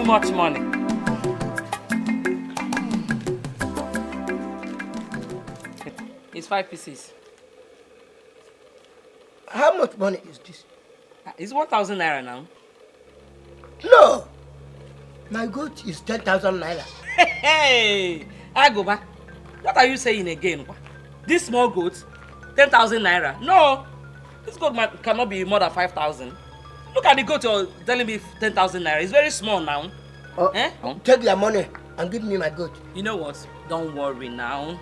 too much money. It's 5 pieces. How much money is this? It's 1,000 naira now. No! My goat is 10,000 naira. Hey! Agoba, what are you saying again? This small goat, 10,000 naira? No! This goat cannot be more than 5,000. Look at the goat you're telling me 10,000 naira. It's very small now. Take your money and give me my goat. You know what? Don't worry now.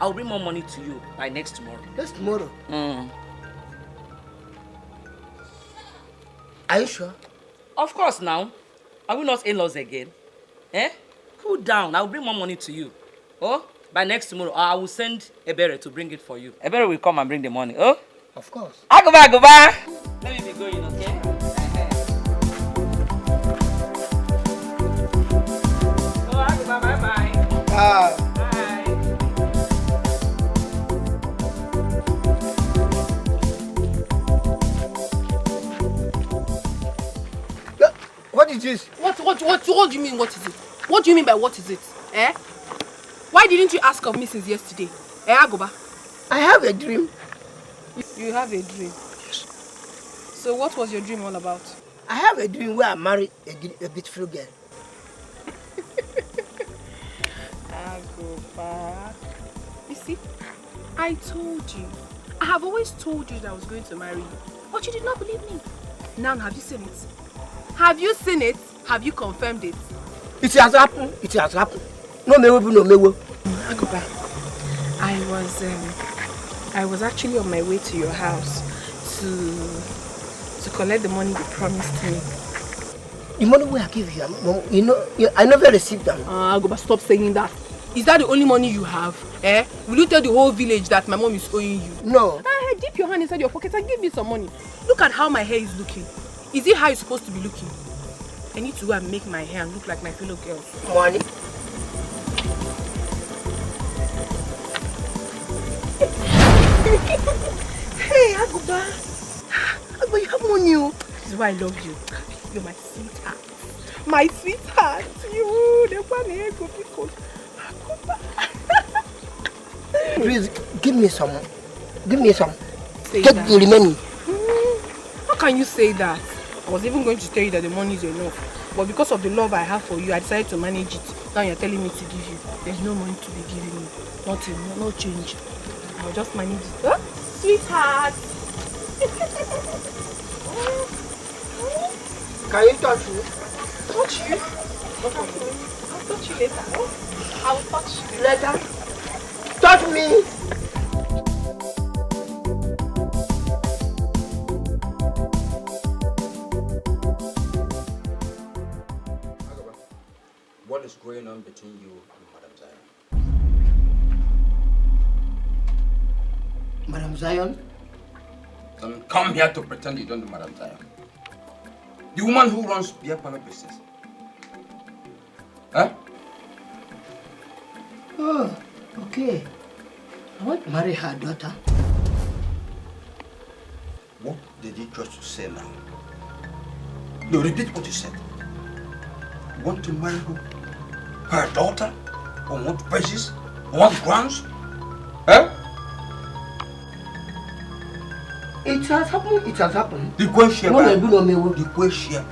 I'll bring more money to you by next tomorrow. Next tomorrow? Are you sure? Of course now. Are we not in-laws again? Cool down. I'll bring more money to you. Oh, by next tomorrow, I will send Ebere to bring it for you. Ebere will come and bring the money. Oh? Of course. Agoba, Agoba! Let me be going, okay? Oh, Agoba, bye-bye. Bye. What is this? What do you mean, what is it? What do you mean by what is it? Why didn't you ask of me since yesterday? Agoba? I have a dream. You have a dream? Yes. So what was your dream all about? I have a dream where I married a beautiful girl. Agoba. You see, I told you. I have always told you that I was going to marry you. But you did not believe me. Now, have you seen it? Have you seen it? Have you confirmed it? It has happened. It has happened. No mewo, no mewo. Agoba, I was actually on my way to your house to collect the money you promised me. The money I give you, I never received them. Agoba, stop saying that. Is that the only money you have? Will you tell the whole village that my mom is owing you? No. Dip your hand inside your pocket and give me some money. Look at how my hair is looking. Is it how it's supposed to be looking? I need to go and make my hair look like my fellow girls. Money? Hey, Agoba. Agoba, you have money. This is why I love you. You're my sweetheart. My sweetheart. You, the one go because Agoba. Please, give me some. Give me some. Say Take that. the remaining. How can you say that? I was even going to tell you that the money is enough. But because of the love I have for you, I decided to manage it. Now you're telling me to give you. There's no money to be giving me. Nothing, no change. I'll just manage it. Huh? Sweetheart! Can you touch me? Touch you? I'll touch you later. I'll touch you Later? Touch me! What is going on between you and Madam Zion? Madam Zion? Don't come here to pretend you don't know Madam Zion. The woman who runs beer parlor business. Huh? Oh, okay. I want to marry her daughter. What did you just say now? No, repeat what you said. You want to marry who? Her daughter? On what basis? On what grounds? Huh? It has happened. It has happened. The question No, the question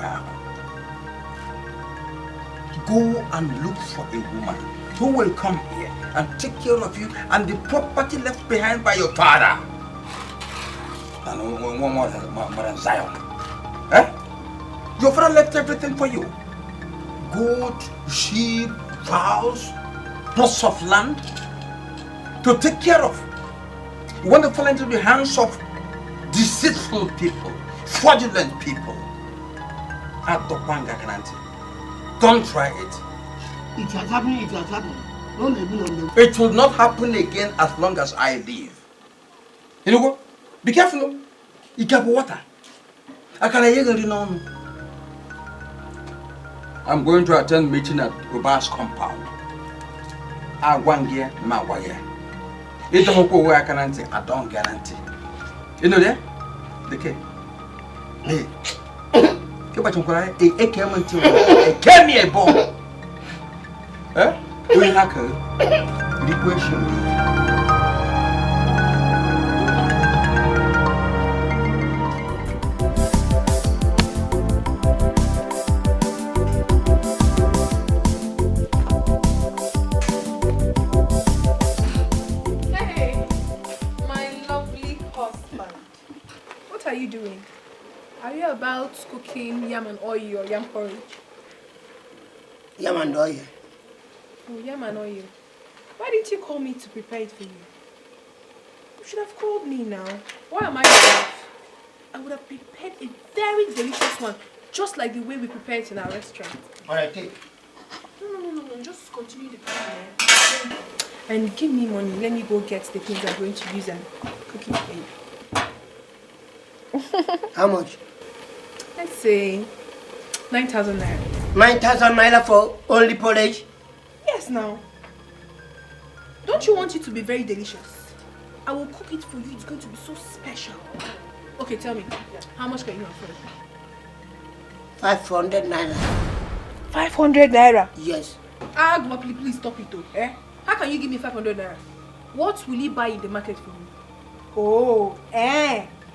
go and look for a woman who will come here and take care of you and the property left behind by your father. And one more than Zion. Eh? Your father left everything for you. Goat, sheep, cows, plots of land to take care of. You want to fall into the hands of deceitful people, fraudulent people. Don't try it. It has happened. It has happened. No, no. It will not happen again as long as I live. You know what? Be careful. You get water. I'm going to attend meeting at Oba's compound. I want here, my way. It don't go where I don't guarantee. You know that? The kid. Hey. but you came until a came me a bomb. Eh? We hacker. The question. What are you doing? Are you about cooking yam and oil or yam porridge? Yam and oil. Oh, yam and oil. Why didn't you call me to prepare it for you? You should have called me now. Why am I your wife? I would have prepared a very delicious one, just like the way we prepare it in our restaurant. Alright, take. No. Just continue the cooking. And give me money. Let me go get the things I'm going to use and cook it for you. How much? Let's say 9,000 naira. 9,000 naira for only porridge? Yes, now. Don't you want it to be very delicious? I will cook it for you. It's going to be so special. Okay, tell me. How much can you afford? 500 naira. 500 naira? Yes. Please stop it though. Eh? How can you give me 500 naira? What will you buy in the market for me? Oh,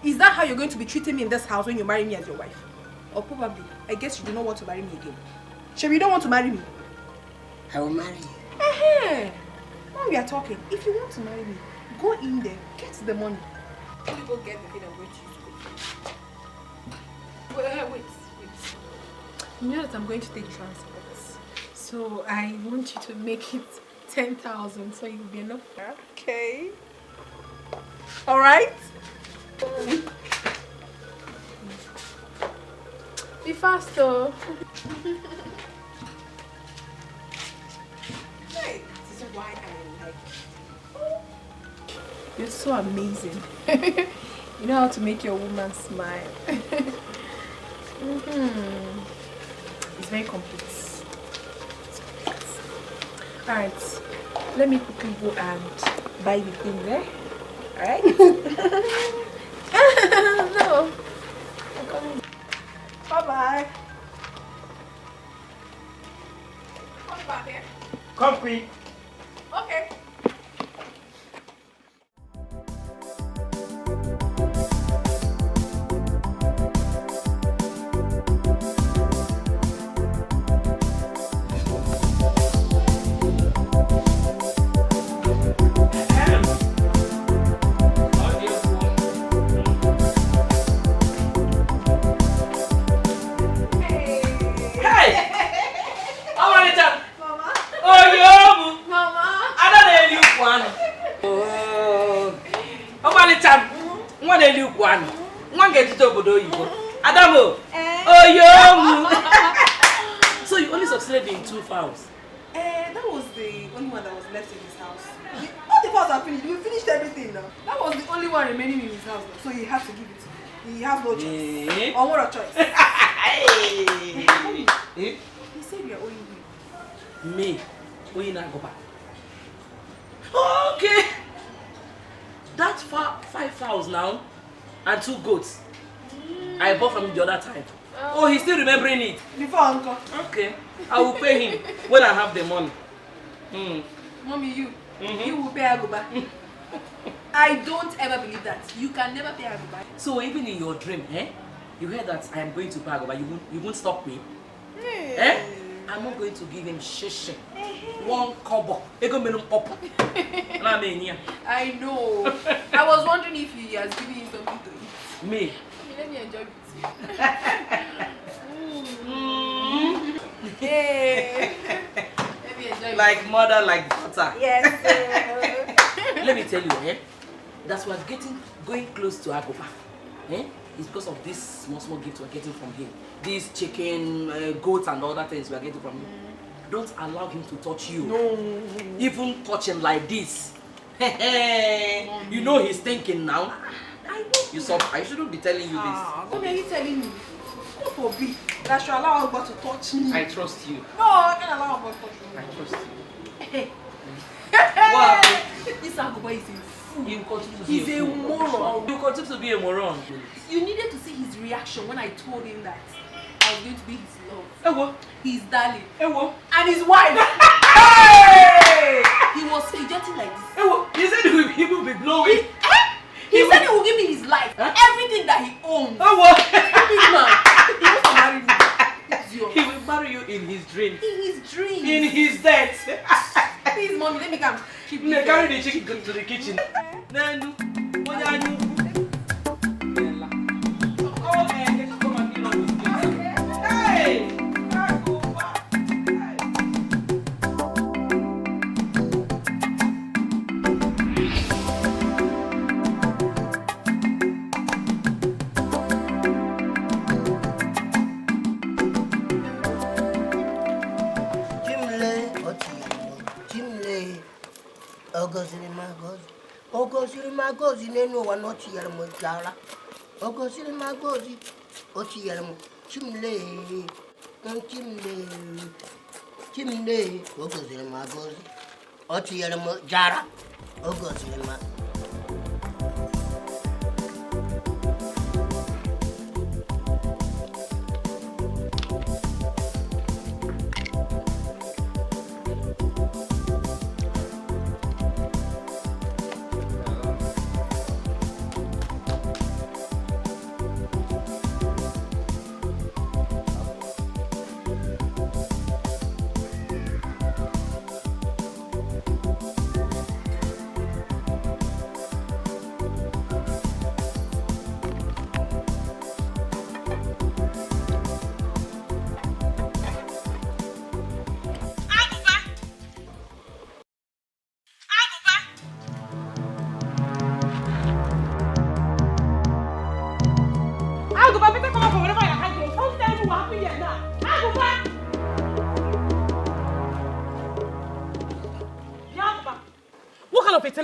is that how you're going to be treating me in this house when you marry me as your wife? Or probably, I guess you do not want to marry me again. Sure, you don't want to marry me? I will marry you. Now we are talking. If you want to marry me, go in there, get the money. Let me go get the thing I'm going to use. Wait. You know that I'm going to take transport. So I want you to make it 10,000 so it will be enough. Okay. Alright? Be fast though. Hey, this is why I like you. You're so amazing. You know how to make your woman smile. It's very complete. Alright, let me quickly go and buy the thing there. Alright? No. I'm coming. Bye-bye. Come back here. Come quick. Okay. So you only succeeded in 2 fowls? That was the only one that was left in his house. All the fowls are finished. We finished everything now. That was the only one remaining in his house now. So he had to give it to me. He has no choice. Or what a choice. He said we are owing him. Me? When you go back? Okay. That's 5 fowls now and 2 goats. I bought from him the other time. Oh, he's still remembering it. Before uncle. Okay. I will pay him when I have the money. Mommy, you will pay Agoba. I don't ever believe that. You can never pay Agoba. So even in your dream, you heard that I am going to pay Agoba. You won't stop me. I'm not going to give him shishi. 1 kobo. I know. I was wondering if he has given you something to eat. Me? Let me enjoy it. Let me enjoy like mother, like daughter. Yes. Let me tell you, that's why going close to Agoba. It's because of this small gift we're getting from him. These chicken, goats, and other things we're getting from him. Don't allow him to touch you. No. Even touch him like this. You know he's thinking now. I know. I shouldn't be telling you this. What are you telling me? Not for me. That should allow God to touch me. I trust you. No, I can't allow God to touch me. I trust you. Hey. What happened? This Agoba is a fool. You continue to be He's a moron. You continue to be a moron. You needed to see his reaction when I told him that I was going to be his love. Ewo. His darling. Ewo. And his wife. Hey! He was fidgeting like this. Ewo. He said he will be blowing. He said he will give me his life. Huh? Everything that he owns. Ewo. Big man. He wants to marry me. It's yours. He will marry you in his dreams. In his dreams. In his death. Please, mommy, let me come. Keep No, carry the chicken to the kitchen. Nanu. What are you? Okay, come and eat on this kitchen. Hey! Ogosiri magozi nenu wanoti yarmo jala. Ogosiri magozi oti yarmo chimle ogosiri magozi oti yarmo jara ogosiri ma.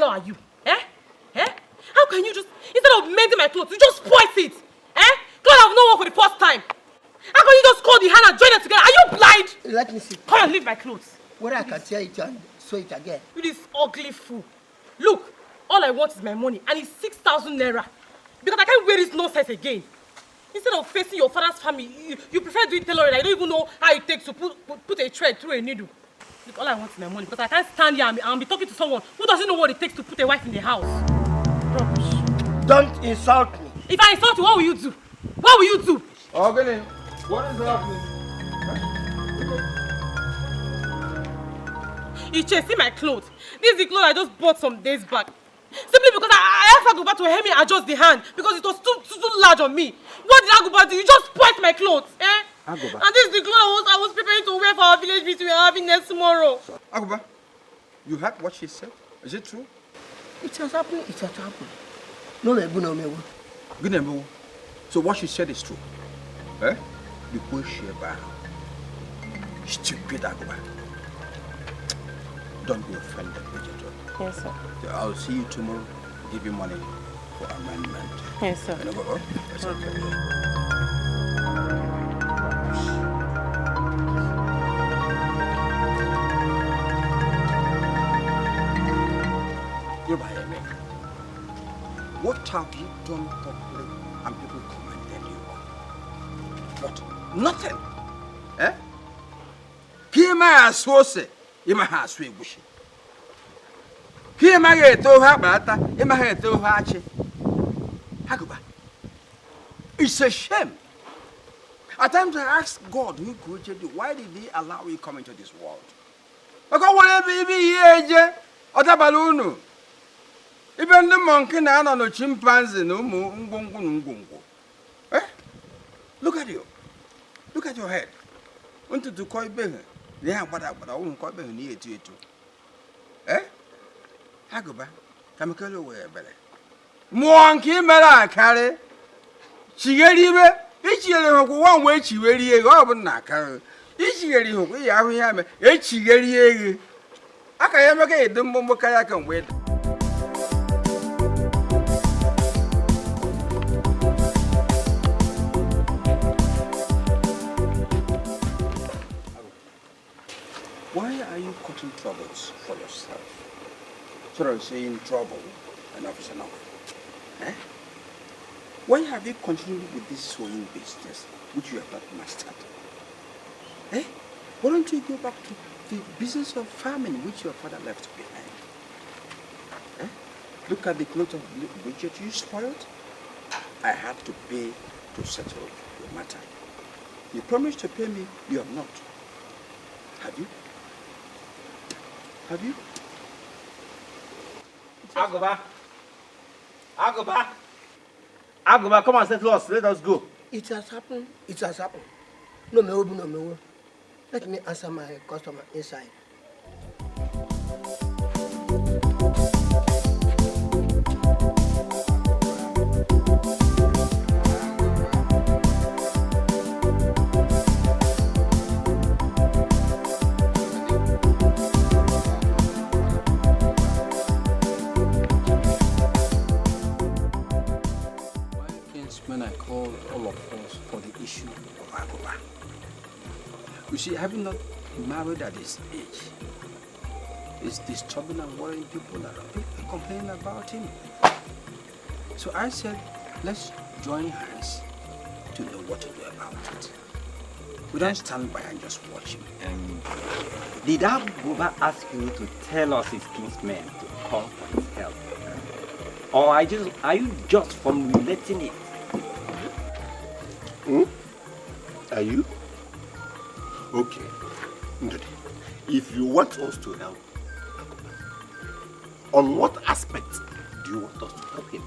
Are you? How can you just, instead of mending my clothes, you just spoil it? Clothes have no one for the first time. How can you just call the hand and join them together? Are you blind? Let me see. Come and leave my clothes. Whether I can tear it and sew it again. You this ugly fool. Look, all I want is my money, and it's 6,000 naira. Because I can't wear this nonsense again. Instead of facing your father's family, you prefer doing tailoring. I don't even know how it takes to put a thread through a needle. Look, all I want is my money because I can't stand here and be talking to someone who doesn't know what it takes to put a wife in the house. Rubbish. Don't insult me. If I insult you, what will you do? What will you do? Okay, what is happening? You see my clothes. This is the clothes I just bought some days back. Simply because I asked Aguba to help me adjust the hand because it was too large on me. What did Aguba do? You just spoiled my clothes, Aguba. And this is the clothes I was preparing to wear for our village meeting we are having next tomorrow. Aguba, you heard what she said? Is it true? It has happened. It has happened. No, no. Good. So what she said is true. You push her back. Stupid Aguba. Don't be offended, Bridget. Yes, sir. I'll see you tomorrow. Give you money for amendment. Yes, sir. You know, that's okay. What have you done properly and people commended you on? What? Nothing. Kima aswose, ima ha aswe gushi. Kima geto ha bata, ima geto ha ache. Hakuba. It's a shame. At times I ask God who created you, why did he allow you to come into this world? Because whatever be here, Otabalunu. Even the monkey now no chimpanzee no ngungu. Look at you. Look at your head. Want to call be? Yeah, but I won't call be near to you too. Hagoba, come call away belly. Monkey mera carry. She get even. Each year one way she ready over na carry. Each year we have each year. I can make the mumbo kayak and wait. Why are you cutting troubles for yourself? So I was saying trouble, enough is enough. Why have you continued with this sewing business which you have not mastered. Eh? Why don't you go back to the business of farming which your father left behind? Eh? Look at the clothes of Bridget you spoiled. I had to pay to settle the matter. You promised to pay me, you have not. Have you? Have you? Agoba! Agoba! Agoba, come and settle us. Let us go. It has happened. It has happened. No, no. Let me answer my customer inside. When I called all of us for the issue of Agoba. You see, having not married at this age is disturbing and worrying people around. People complaining about him. So I said, let's join hands to know what to do about it. We don't stand by and just watch him. Did Agoba ask you to tell us his kinsmen to come for his help? Or are you just formulating it? Are you? Okay. If you want us to help, on what aspect do you want us to help him?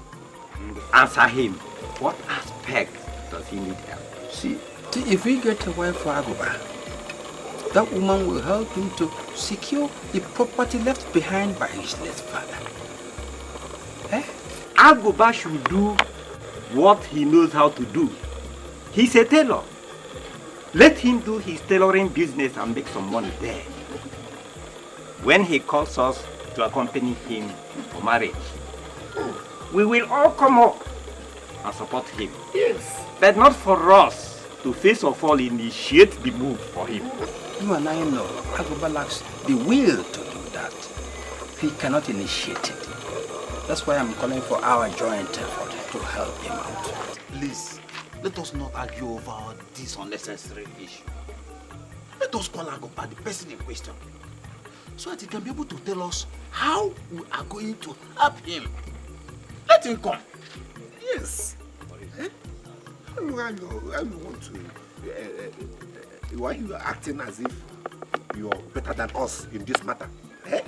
Answer him. What aspect does he need help? See, if we get a wife for Agoba, that woman will help him to secure the property left behind by his late father. Eh? Agoba should do what he knows how to do. He's a tailor. Let him do his tailoring business and make some money there. When he calls us to accompany him for marriage, we will all come up and support him. Yes. But not for us to first of all initiate the move for him. You and I know Agoba lacks the will to do that. He cannot initiate it. That's why I'm calling for our joint effort to help him out. Please, let us not argue over this unnecessary issue. Let us call Agoba, the person in question, so that he can be able to tell us how we are going to help him. Let him come. Yes. Eh? I want to. Why you are acting as if you are better than us in this matter? Eh?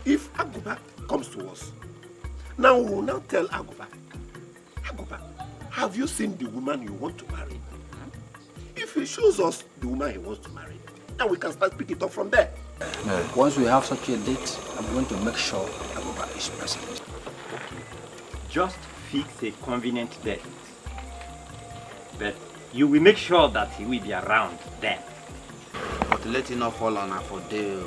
If Agoba comes to us, now we will now tell Agoba, have you seen the woman you want to marry? If he shows us the woman he wants to marry, then we can start picking it up from there. Once we have such a date, I'm going to make sure Agoba is present. Just fix a convenient date. But you will make sure that he will be around then. But let it not fall on our day,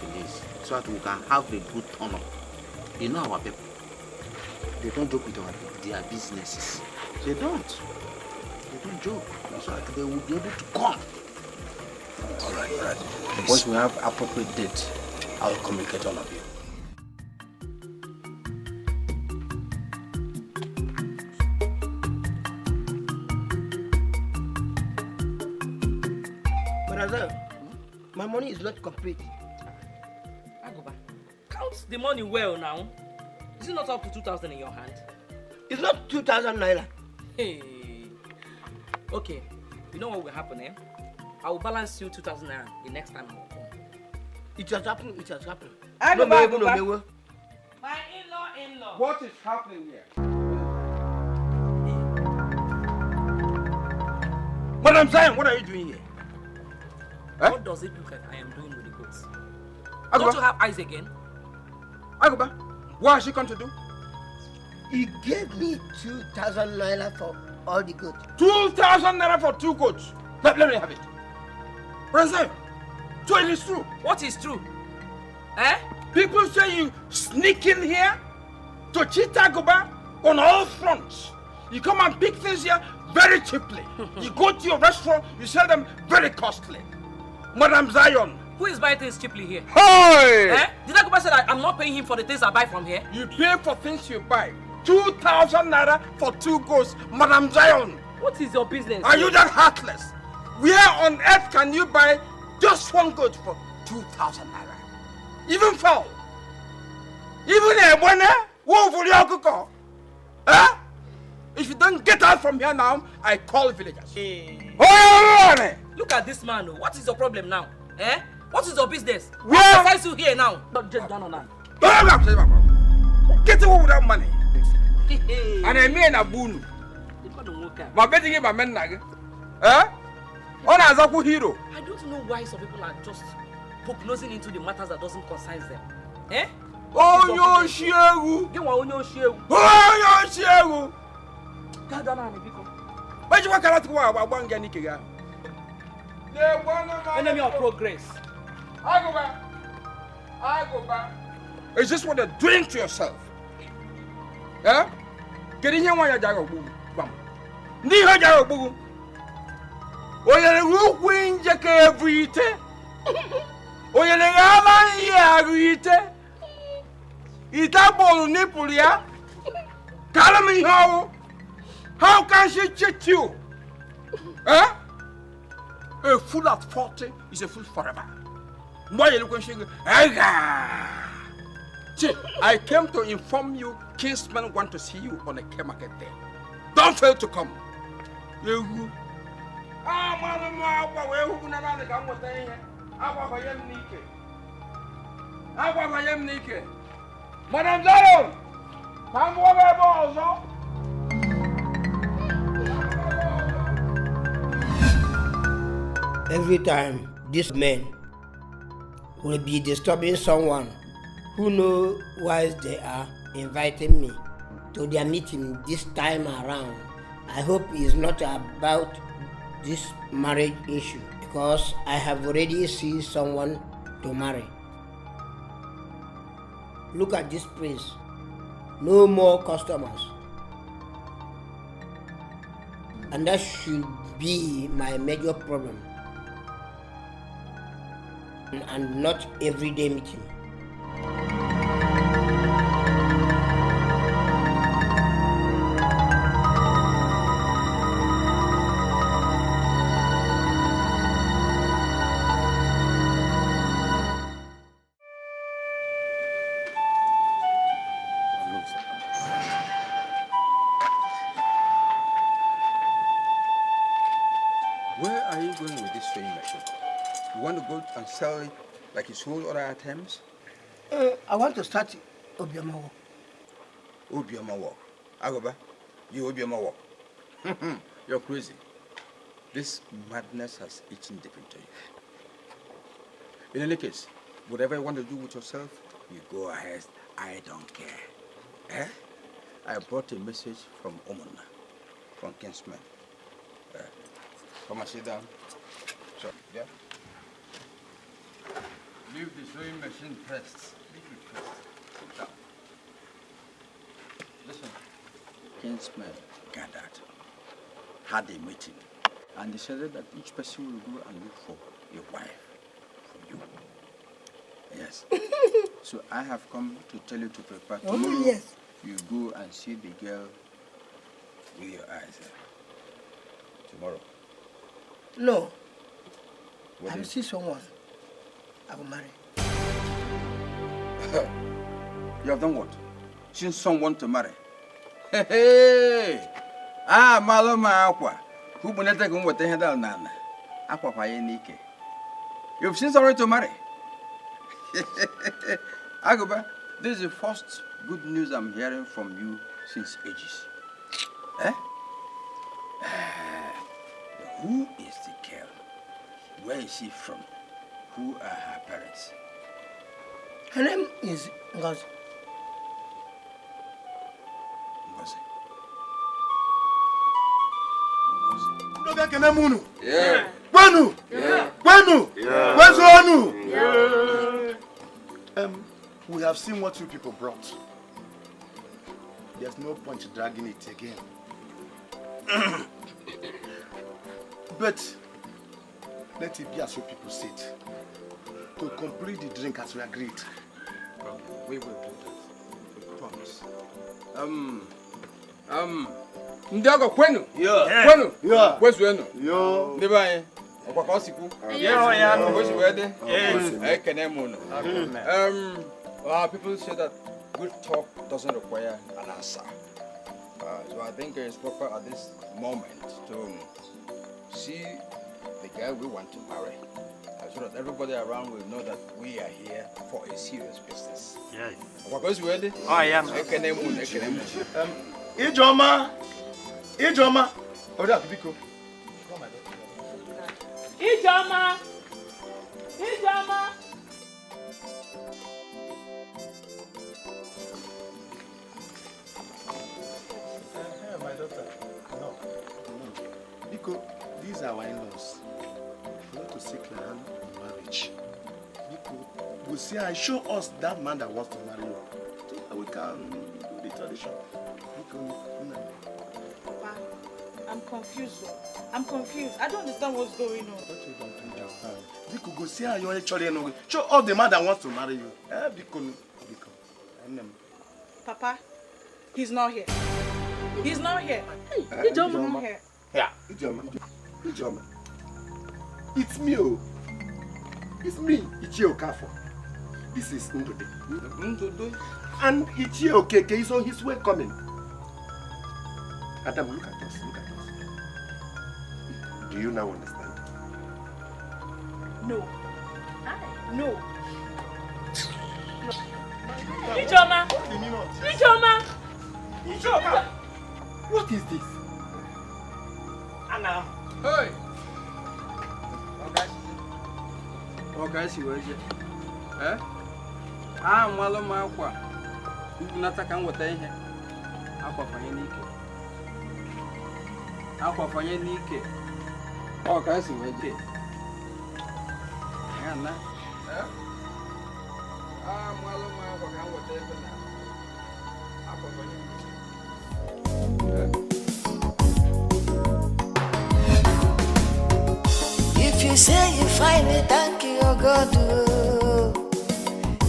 please, so that we can have a good turn up. You know our people, they don't joke with their businesses. They don't joke. So that they will be able to come. All right. Once we have appropriate date, I'll communicate all of you. Brother, my money is not complete. Agoba, count the money well now. Is it not up to 2,000 in your hand? It's not 2,000 naira. Hey. Okay, you know what will happen, eh? I will balance you 2,000 naira the next time I will come. It has happened. Agoba, No. my in-law. What is happening here? Madam Zion, what are you doing here? What does it look like I am doing with the goods? Agoba. Don't you have eyes again? Agoba, what has she come to do? He gave me 2,000 naira for all the goods. 2,000 naira for 2 goats. Let me have it. Brother, so it is true. What is true? Eh? People say you sneak in here to cheat Agoba on all fronts. You come and pick things here very cheaply. You go to your restaurant, you sell them very costly. Madam Zion. Who is buying things cheaply here? Hey! Eh? Did Agoba say that I'm not paying him for the things I buy from here? You pay for things you buy. 2,000 naira for 2 goats, Madam Zion. What is your business? Are you that heartless? Where on earth can you buy just one goat for 2,000 naira? Even fowl? Even a one? Wolf for your cook? Huh? If you don't get out from here now, I call villagers. Hey. Oh, look at this man. What is your problem now? Eh? What is your business? Where? What you here now? Just down on that. Get away with that money. And I mean a boon. My betting in my men nugget. Eh? On as a hero. I don't know why some people are just nosing into the matters that doesn't concern them. Eh? Oh, your share. Get one on your share. Oh, your share. Why you want to go about one Gannick? Enemy of progress. I go back. It's just what you're doing to yourself. Eh? Get in here while you're going. Near your boo. Oh, you're a rook wing jack every day. Oh, you're a yaman. Eat up all nipple, yeah? Tell me how can she cheat you? Eh? A fool at 40 is a fool forever. Why are you looking? I came to inform you, kinsmen want to see you on a K-market day. Don't fail to come. You. Madam Zion, come over, also. Every time these men will be disturbing someone who know why they are inviting me to their meeting this time around, I hope it's not about this marriage issue, because I have already seen someone to marry. Look at this place. No more customers. And that should be my major problem. And not everyday meeting. Where are you going with this sewing machine? You want to go and sell it like you sold other items? I want to start Obioma work. Obioma work. Agoba, you Obioma work. You're crazy. This madness has eaten deep into you. In any case, whatever you want to do with yourself, you go ahead. I don't care. Eh? I brought a message from Omona, from Kinsman. Come and sit down. So, yeah. Leave the sewing machine first. Leave it first. Sit down. Listen. Kinsmen gathered, had a meeting, and decided that each person will go and look for a wife for you. Yes. So I have come to tell you to prepare. Tomorrow, yes. You go and see the girl with your eyes. Tomorrow. No. What I will is- see someone. I will marry. You have done what? Seen someone to marry? Hey! Ah, Maloma Aqua. Who will not take on what they had done? Aqua Payanike. You've seen someone to marry? Agoba, this is the first good news I'm hearing from you since ages. Eh? Who is the girl? Where is she from? Who are her parents? Her name is Ngozi. Ngozi. Yeah. Kwenu? Yeah. Kwenu? Yeah. Kwenu? Yeah. We have seen what you people brought. There's no point dragging it again. But let it be as you people said. To complete the drink as we agreed. We will do that. We promise. Ndiago kwenu. Yeah. Kwenu. Yeah. Kwesu eno. Yo. Ndibaye. Okwa ka osiku. Yeah. Kwesu wede. Yes. Ekene mu no. People say that good talk doesn't require an answer. So I think it's proper at this moment to see the guy we want to marry. So that everybody around will know that we are here for a serious business. Yes. What you ready? I am. Ijoma. Oda Biko. Ijoma. My daughter. No. Biko, these are our in-laws. We want to seek your hand in marriage. Biko, we see and show us that man that wants to marry you. So that we can do the tradition. Biko, Papa, I'm confused. I don't understand what's going on. What you don't understand? Biko, go see how you're actually know. Show us the man that wants to marry you. Biko. Papa, he's not here. He's not here. Ijoma. Here. Yeah. Ijoma. It's me. It's me, Ichie Okafo. This is Ndode. And Ichie Okeke is on his way coming. Adam, look at us. Do you now understand? No. No. Ijoma. What is this? Anna. Hey! Okay, see where is it? Mwalo makwa. Unataka ngote ihe. Akwa fanye nike. Okay, see where is it? Ana. Mwalo makwa kan ngote ihe na. Akwa fanye nike. If you say you find it, thank you, God.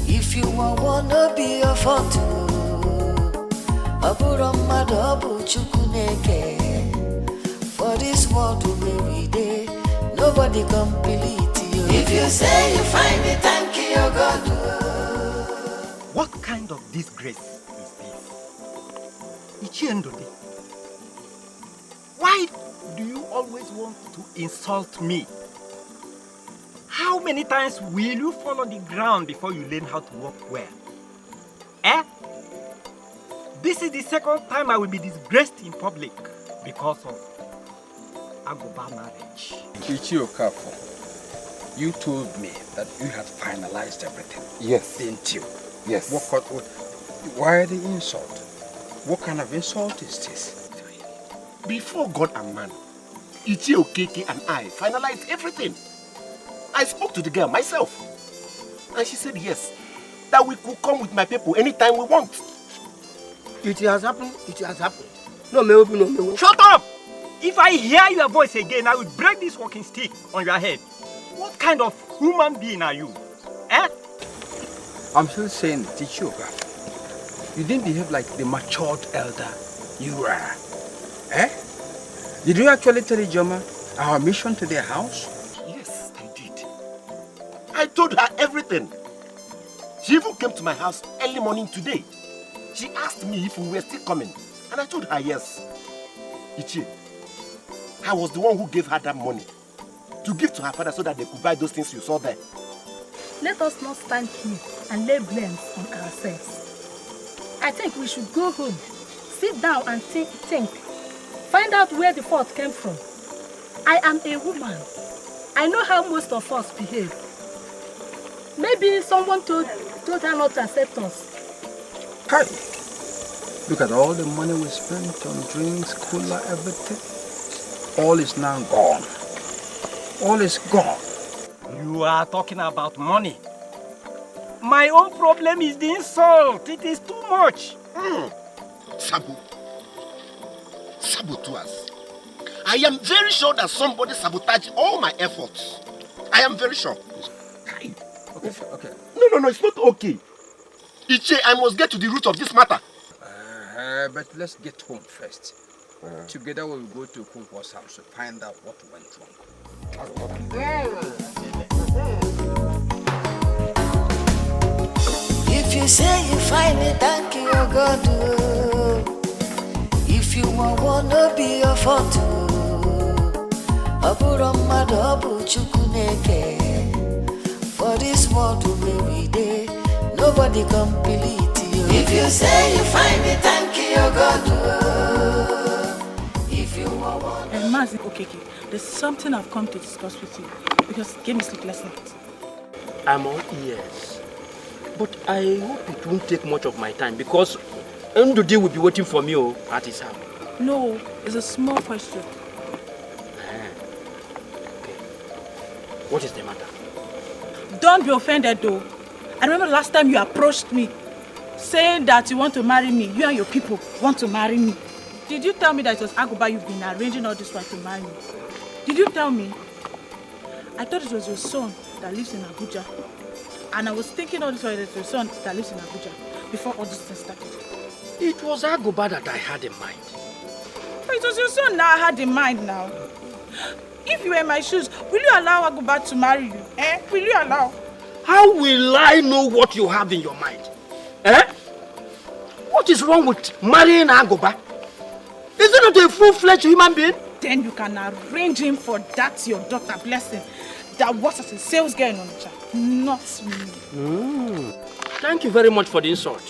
If you wanna be a photo, Aburama double chukuneke. For this world every day, nobody complete you. If you say you find it, thank you, God. What kind of disgrace is this? Ichiendode, why do you always want to insult me? How many times will you fall on the ground before you learn how to walk well? This is the second time I will be disgraced in public because of Agoba marriage. Ichie Okafo, you told me that you had finalized everything. Yes. Didn't you? Yes. Why the insult? What kind of insult is this? Before God and man, Ichie Okeke and I finalized everything. I spoke to the girl myself. And she said yes, that we could come with my people anytime we want. It has happened. No, me. Shut up! If I hear your voice again, I will break this walking stick on your head. What kind of human being are you? I'm still saying, Ichie Okafo, you didn't behave like the matured elder you were. Did you actually tell Ijoma our mission to their house? Yes, I did. I told her everything. She even came to my house early morning today. She asked me if we were still coming, and I told her yes. Ichie, I was the one who gave her that money to give to her father so that they could buy those things you saw there. Let us not stand here and lay blame on ourselves. I think we should go home, sit down and think. Find out where the fault came from. I am a woman. I know how most of us behave. Maybe someone told her not to accept us. Hey, look at all the money we spent on drinks, cooler, everything. All is now gone. All is gone. You are talking about money. My own problem is the insult. It is too much. Saboteurs. I am very sure that somebody sabotaged all my efforts. I am very sure. Okay. No, it's not okay. Ichie, I must get to the root of this matter. But let's get home first. Together we'll go to Kunkwa's house to find out what went wrong. If you say you find it, thank you, God. If you wanna be a photo, Aburo Madobu Chukuneke. For this world every day, nobody complete you. If you say you find it, thank you, God. If you want. Mazi, okay, there's something I've come to discuss with you because it gave me sleepless nights. I'm all ears. But I hope it won't take much of my time because Ndudi will be waiting for me at his house. No, it's a small question. Okay. What is the matter? Don't be offended though. I remember last time you approached me saying that you want to marry me. You and your people want to marry me. Did you tell me that it was Agoba you've been arranging all this while to marry me? Did you tell me? I thought it was your son that lives in Abuja. And I was thinking all this while it was your son that lives in Abuja before all this thing started. It was Agoba that I had in mind. But it was your son that I had in mind now. If you were in my shoes, will you allow Agoba to marry you? Will you allow? How will I know what you have in your mind? What is wrong with marrying Agoba? Is he not a full-fledged human being? Then you can arrange him for that your daughter, Blessing, that works as a sales girl in Onitsha, not me. Thank you very much for the insult.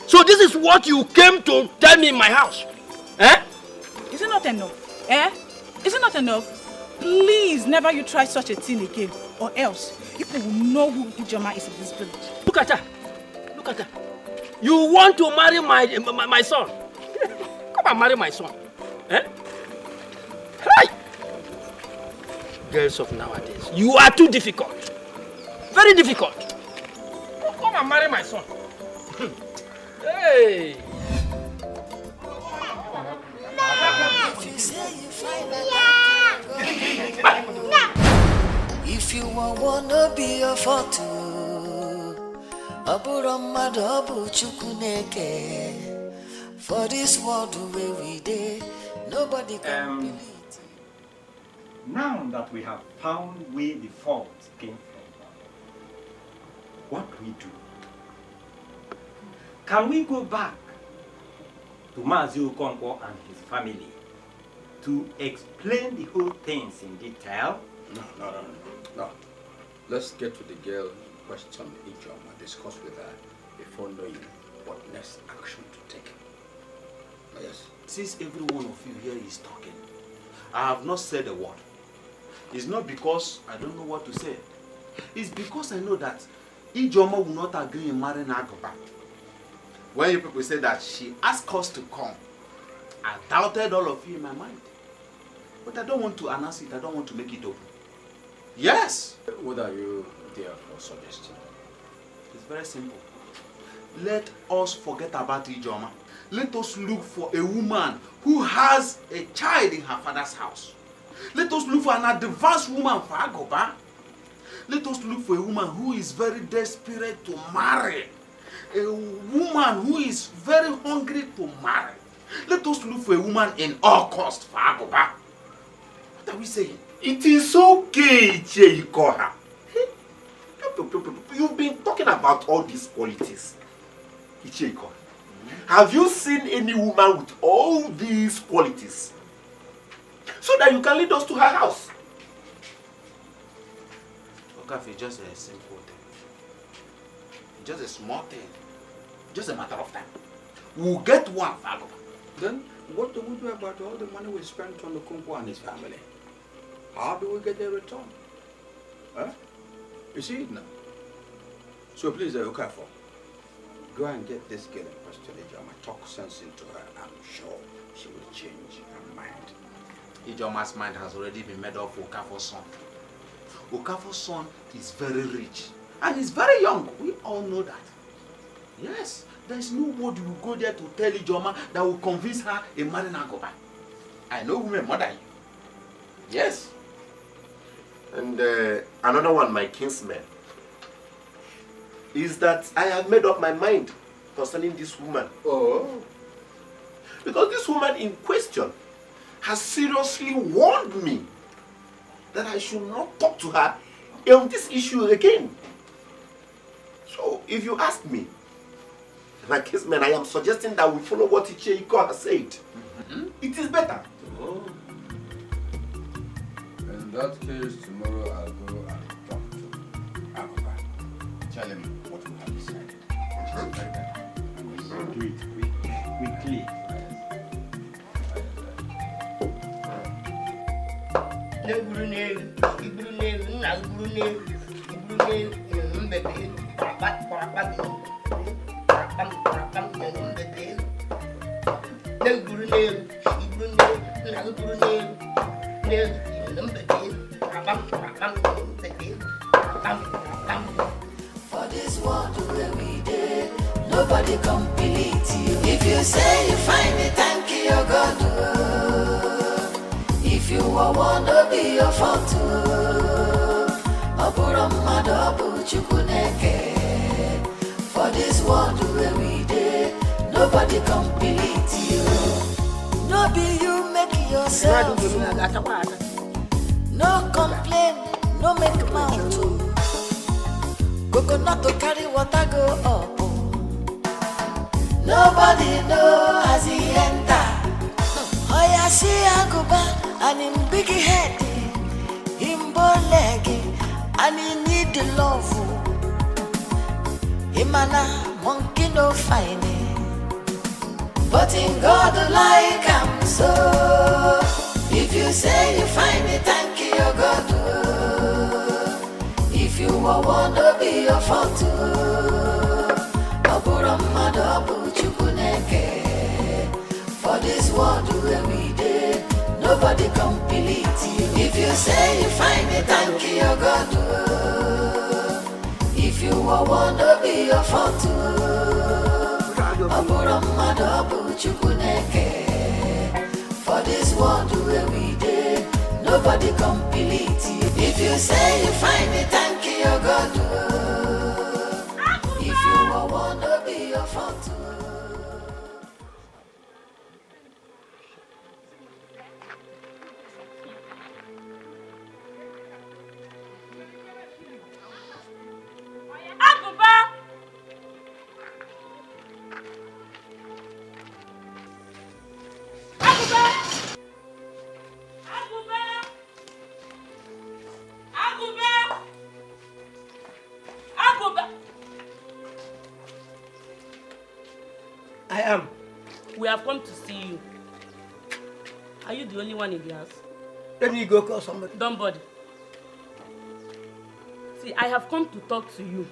So this is what you came to tell me in my house? Is it not enough? Is it not enough? Please, never you try such a thing again, or else people will know who Ijoma is in this village. Look at her. Look at her. You want to marry my son? Come and marry my son. Hi! Girls of nowadays, you are too difficult. Very difficult. Come and marry my son. Hey! If you wanna be a photo, Aburo Madobu Chukuneke. For this world every day, nobody can believe it. Now that we have found where the fault came from, what do we do? Can we go back to Mazi Okonkwo and his family to explain the whole things in detail? No. Let's get to the girl question Ijoma, discuss with her before knowing what next action to take. Yes. Since every one of you here is talking, I have not said a word. It's not because I don't know what to say. It's because I know that Ijoma will not agree in marrying Agoba. When you people say that she asked us to come, I doubted all of you in my mind. But I don't want to announce it. I don't want to make it open. Yes! What are you there for suggesting? It's very simple. Let us forget about Ijoma. Let us look for a woman who has a child in her father's house. Let us look for an advanced woman for Agoba. Let us look for a woman who is very desperate to marry. A woman who is very hungry to marry. Let us look for a woman in all cost for Agoba. What are we saying? It is okay, Ichie, you call her. You've been talking about all these qualities. Ichie, you call her. Have you seen any woman with all these qualities? So that you can lead us to her house. Okafe, just a simple thing. Just a small thing. Just a matter of time. We'll get one for Agoba. Then what do we do about all the money we spent on the Kunkwa and his family? How do we get a return? You see it now. So please, Okafor, go and get this girl in question, Ijoma. Talk sense into her. I'm sure she will change her mind. Ijoma's mind has already been made up for Okafor's son. Okafor's son is very rich. And he's very young. We all know that. Yes. There is no word you will go there to tell Ijoma that will convince her in marrying Agoba. I know women more than you. Yes. And another one, my kinsman, is that I have made up my mind concerning this woman. Oh. Because this woman in question has seriously warned me that I should not talk to her on this issue again. So, if you ask me, my case man, I am suggesting that we follow what Ichiko has said. It is better. Oh. In that case, tomorrow I'll go and talk to Abuba. Tell him what we have decided. Do it quickly. For this world where we did, nobody complete you. If you say you find it, thank you, God. If you are one, to be your fault. For this world where we did, nobody complete you. No be you make yourself. No complain, no make mouth. Coconut to carry water go up. Nobody know as he enter. Oh yeah, see Aguba and him big head, him bow leg, and he need the love. Him and a monkey no fine, but in God like him so. If you say you find it, thank you, God. If you are one, to be your fault. For this world where we did, nobody complete you. If you say you find it, thank you, God. If you are one, to be your fault. For this world where we did, nobody complete you. If you say you find it, thank you, God. If you are one, to be your fault. I am. We have come to see you. Are you the only one in the house? Let me go call somebody. Don't bother. See, I have come to talk to you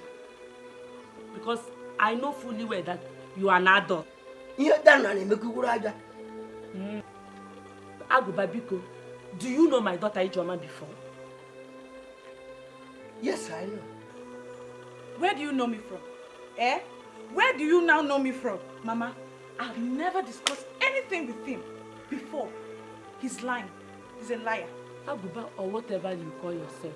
because I know fully well that you are an adult. Aguba Biko, do you know my daughter Ijoma before? Yes, I know. Where do you know me from? Eh? Where do you now know me from? Mama, I've never discussed anything with him before. He's lying. He's a liar. Aguba, or whatever you call yourself.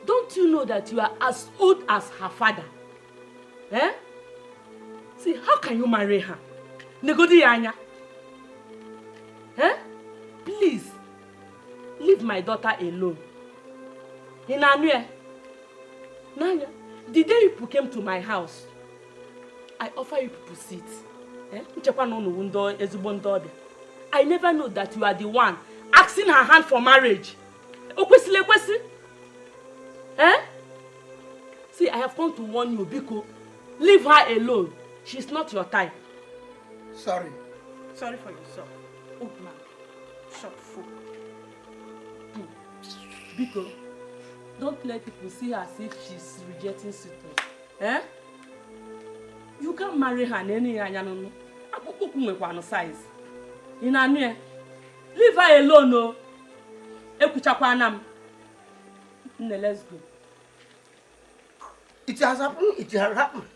Don't you know that you are as old as her father? Eh? See, how can you marry her? Negodi Anya. Eh? Please, leave my daughter alone. Nanya, the day you came to my house, I offer you people seat. I never know that you are the one asking her hand for marriage. Eh? See, I have come to warn you, Biko. Leave her alone. She's not your type. Sorry. Sorry for yourself. Old man. Short fool. Biko, don't let people see her as if she's rejecting suitors. Eh? You can't marry her in any size. Leave her alone, no. Let's go. It has happened. It has happened.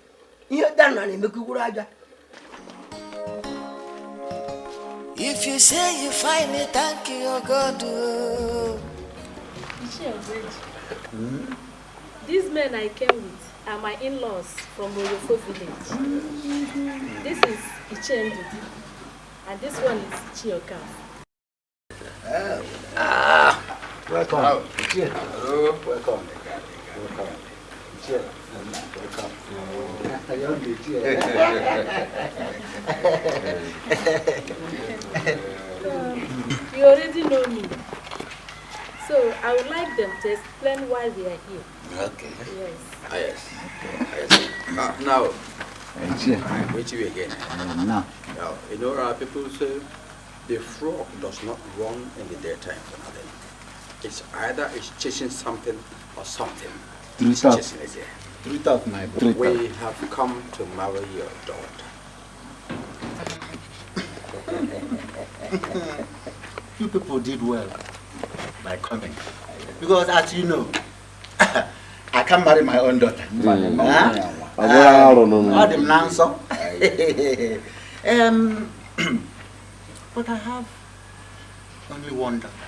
If you say you find it, thank you, God. These men I came with are my in-laws from Oyofo village. This is Ichendu. And this one is Chioka. Welcome. Oh. Cheers. Hello. Welcome. Welcome. Cheers. You already know me. So I would like them to explain why we are here. Okay. Yes. Yes. Yes. Now, wait you again. Now. Now, you know, our people say the frog does not run in the daytime for nothing. It's either it's chasing something or something. It's chasing it here. Truth of my book. We have come to marry your daughter. You people did well by coming. Because as you know, I can't marry my own daughter. All them answer. But I have only one daughter,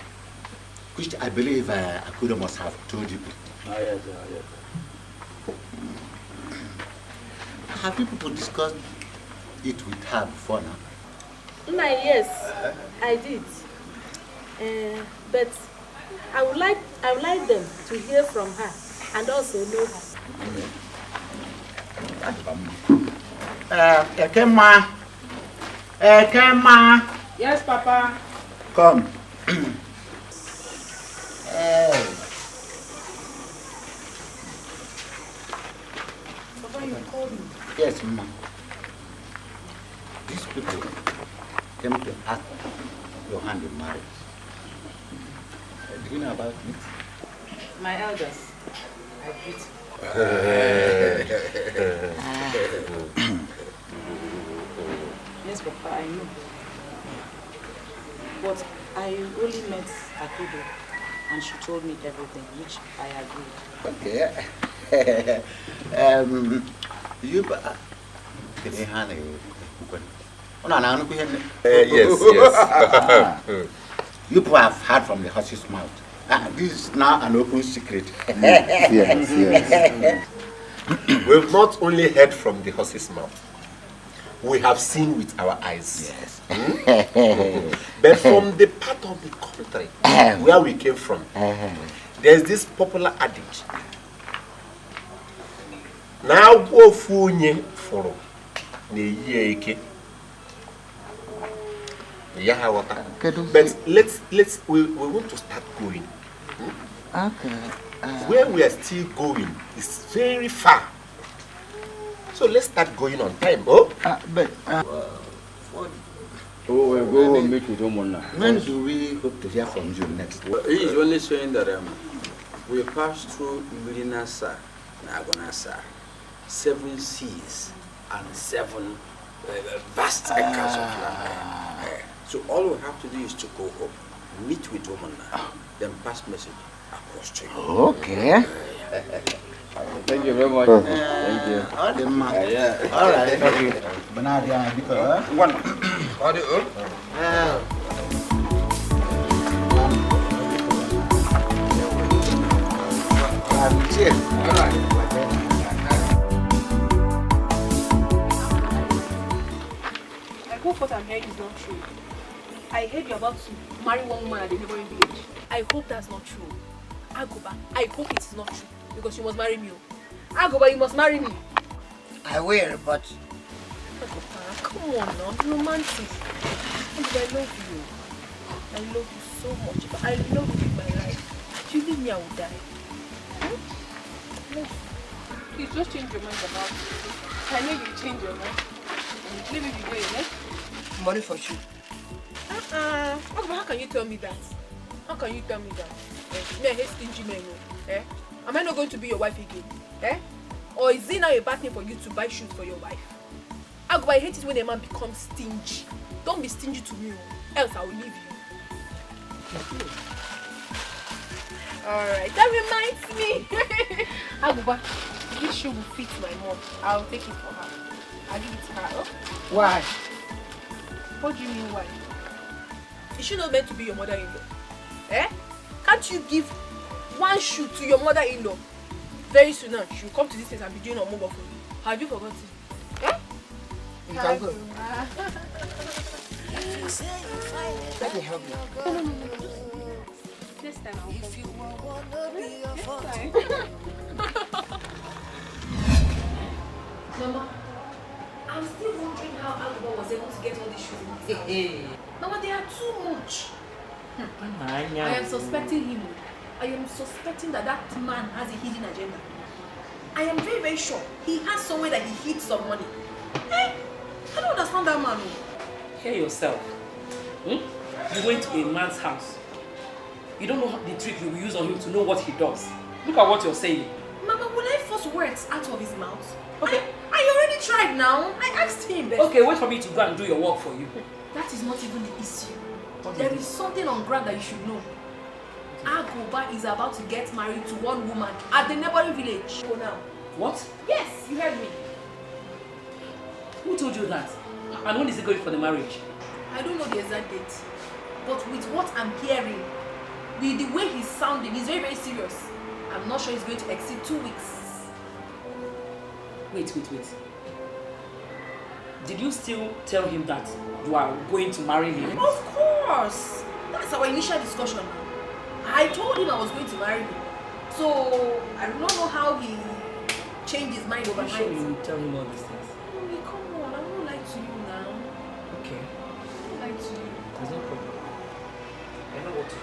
which I believe Akudo must have told you. Yes. Have you people discussed it with her before now? Yes, I did. But I would like them to hear from her and also know her. Ekema. Yes, Papa. Come. Hey. Papa, you called me. Yes, Mama. These people came to ask your hand in marriage. Do you know about it? My elders. I greet. Yes, Papa, I know. But I only met Akudo and she told me everything, which I agree. Okay. You can you hand it? Yes. You people have heard from the horse's mouth. This is now an open secret. Yes. We've not only heard from the horse's mouth, we have seen with our eyes. Yes. But from the part of the country where we came from, there's this popular adage. Now go funye for the year. But we want to start going. Okay. Where we are still going is very far. So let's start going on time, oh? We'll go home meet with him now. When do we hope to hear from you next? He is only saying that we passed through Mirinasa, Nagonasa, 7 seas and 7 vast acres of land. So all we have to do is to go home, meet with woman now, then pass message across to you. Okay. Thank you very much. Thank you. All right. Thank you. One. I hope what I'm hearing is not true. I heard you're about to marry one woman at the neighboring village. I hope that's not true. Agoba, I hope it is not true. Because you must marry me. Agoba, you must marry me. I will, but... Agoba, come on now, be romantic. Agoba, I love you. I love you so much. I love you in my life. If you leave me, I will die. Please just change your mind about it. I know you change your mind. Leave me be going, eh? Money for you. Agoba, how can you tell me that? How can you tell me that? Me, I hate stingy men. Eh? Am I not going to be your wife again? Eh? Or is it now a bad thing for you to buy shoes for your wife? Agoba, I hate it when a man becomes stingy. Don't be stingy to me, else I will leave you. Alright, that reminds me. Agoba, this shoe will fit my mom. I'll take it for her. I'll give it to her. Oh? Why? What do you mean why? Is she not meant to be your mother-in-law? Eh? Can't you give one shoe to your mother-in-law? Very soon now, she will come to this place and be doing a mobile for you. Have you forgotten? Eh? You can go. Let me help you. This time I'll come. Mama, I'm still wondering how Aguba was able to get all these shoes in his house. Mama, they are too much. I am suspecting him. I am suspecting that that man has a hidden agenda. I am very, very sure he has somewhere that he hid some money. I don't understand that man. Hear yourself. You went to a man's house. You don't know the trick you will use on him to know what he does. Look at what you're saying. Mama, will I force words out of his mouth? Okay. I already tried now. I asked him. Okay, wait for me to go and do your work for you. That is not even the issue. There is something on ground that you should know. Agoba is about to get married to one woman at the neighboring village. Go now. What? Yes, you heard me. Who told you that? And when is he going for the marriage? I don't know the exact date. But with what I'm hearing, with the way he's sounding, he's very, very serious. I'm not sure he's going to exceed 2 weeks. Wait. Did you still tell him that you are going to marry him? Of course! That's our initial discussion. I told him I was going to marry him. So, I don't know how he changed his mind overnight. I'm sure you will tell him all these things. Mommy, come on. I won't lie to you now. Okay. I won't lie to you. There's no problem. I know what to do.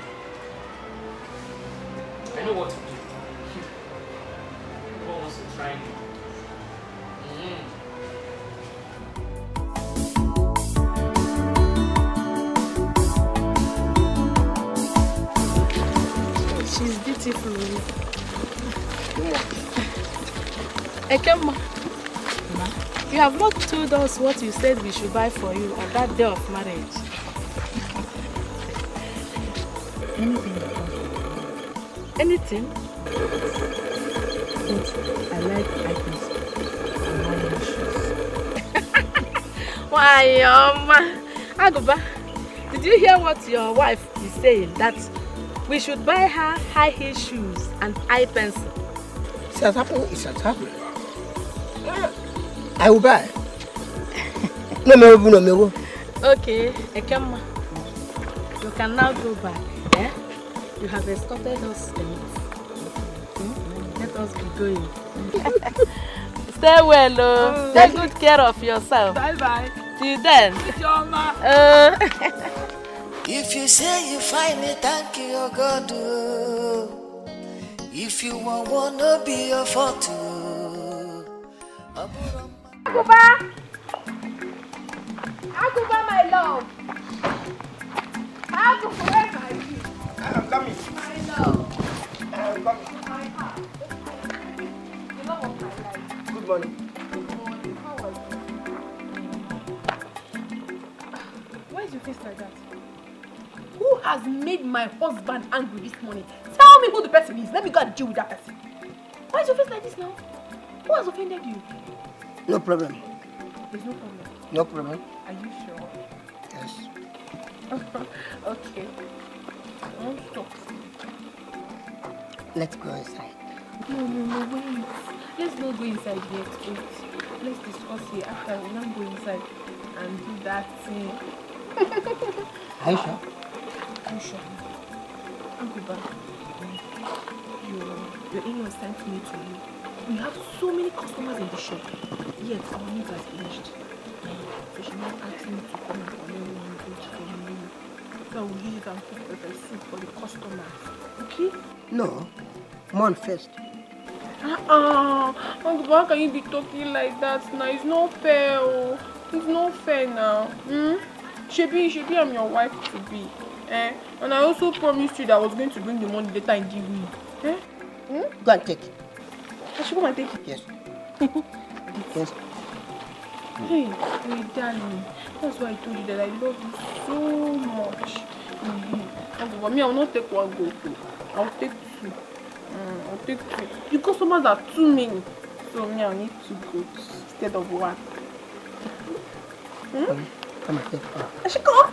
I know what to do. Who wants to try me? She's beautiful. Ekema, you have not told us what you said we should buy for you on that day of marriage. Anything? But I like items. Why, Agoba, did you hear what your wife is saying? That we should buy her high heel shoes and eye pencil. It has happened. It has happened. I will buy. No. Okay, Ekema, you can now go back. Eh? You have escorted us enough. Let us be going. Stay well, take good care of yourself. Bye. Till then. If you say you find me, thank you, your God. If you wanna be your fault. Aguba, my love. Aguba, where are you? I'm coming. My love. I'm coming. My heart. You love of my life. Good morning. Good morning. How are you? Why is your face like that? Who has made my husband angry this morning? Tell me who the person is. Let me go and deal with that person. Why is your face like this now? Who has offended you? No problem. There's no problem. No problem. Are you sure? Yes. Okay. Don't stop. Let's go inside. No, wait. Let's not go inside yet. Wait. Let's discuss here after we now go inside and do that thing. Are you sure? I'm sure. I'll go back. Your in-law sent me to you. We have so many customers in the shop. Yet our needs are finished. So she now asked me to come and collect one each for me. So I will use it and cook pepper soup for the customers. Okay? No. Come on first. Uncle, how can you be talking like that now? It's not fair. Oh. It's not fair now. Shebi, I'm your wife to be. And I also promised you that I was going to bring the money later and give me. Go and take it. I should go and take it? Yes. Yes. Hey, darling. That's why I told you that I love you so much. Uncle, for me, I will not take one goat. I'll take two. I'll take two. The customers are too many. So me, I'll need 2 goats instead of 1. Come and take one. I should go.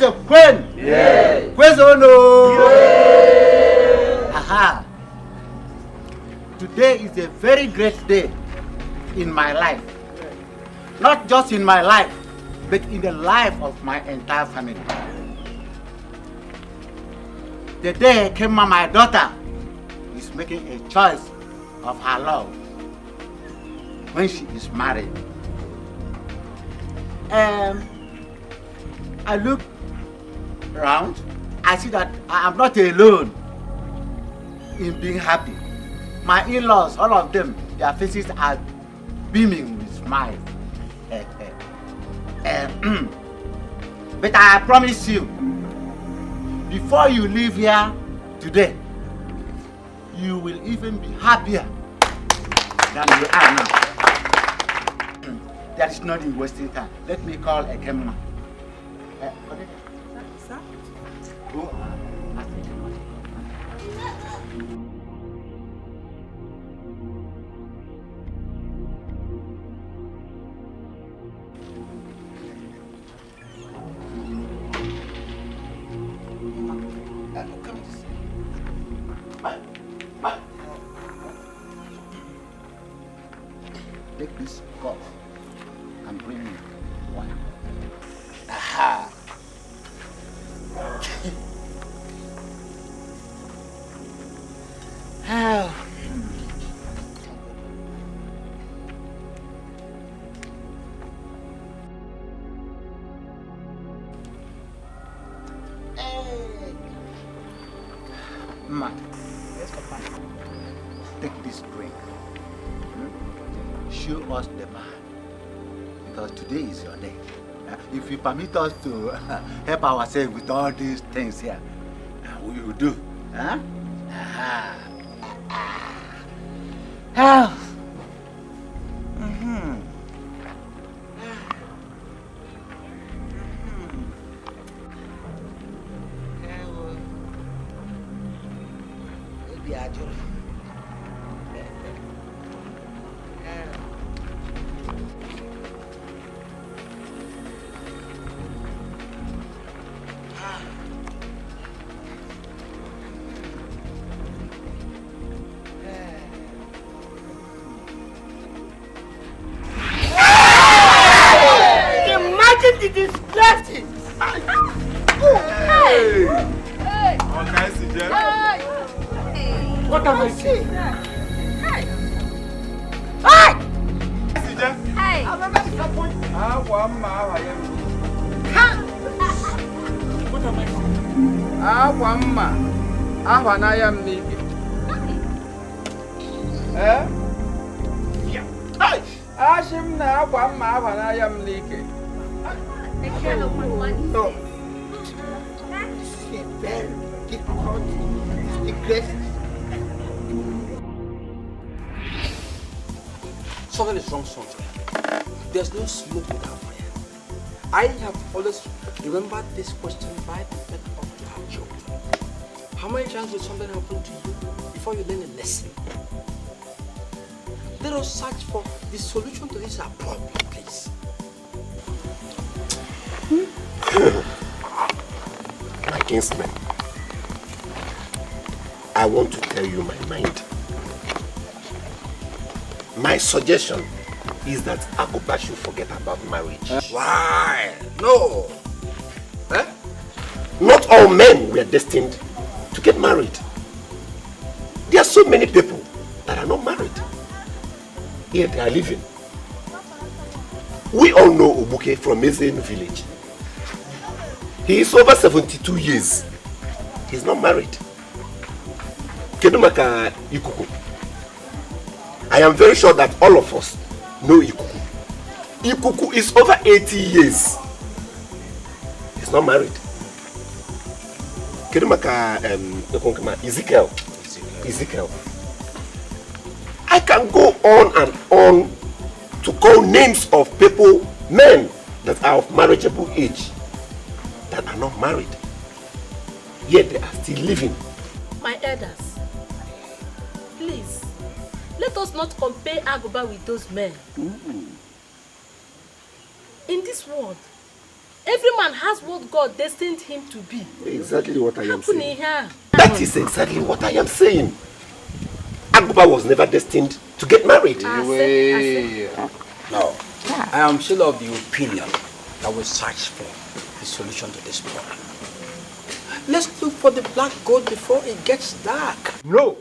say Queen? Yeah. Queen no. Yeah. Aha. Today is a very great day in my life. Not just in my life, but in the life of my entire family. The day came my daughter is making a choice of her love when she is married. I look around, I see that I am not alone in being happy. My in-laws, all of them, their faces are beaming with smiles. But I promise you, before you leave here today, you will even be happier than you are now. There is nothing wasting time. Let me call a camera. Sir? Go. Take this cup and bring me wine. Aha. Ma, take this drink. Show us the man. Because today is your day. If you permit us to help ourselves with all these things here, we will do. Huh? What am I saying? No. Very difficult. Something is wrong somewhere. There's no smoke without fire. I have always remembered this question by the fact of that joke. How many times will something happen to you before you learn a lesson? Let us search for the solution to this problem, please. My kinsman, I want to tell you my mind. My suggestion is that Agoba should forget about marriage. Why? No. Eh? Not all men were destined to get married. There are so many people that are not married. Yet they are living. We all know Obuke from Mezen village. He is over 72 years. He's not married. Kedumaka Ikuku. I am very sure that all of us know Ikuku. Ikuku is over 80 years. He's not married. Kedumaka Ezekiel. I can go on and on to call names of people, men that are of marriageable age, that are not married, yet they are still living. My elders, please, let us not compare Agoba with those men. In this world, Every man has what God destined him to be. Exactly what I am saying. Here. That is exactly what I am saying. Aguba was never destined to get married. No, I am still of the opinion that we search for the solution to this problem. Let's look for the black gold before it gets dark. No!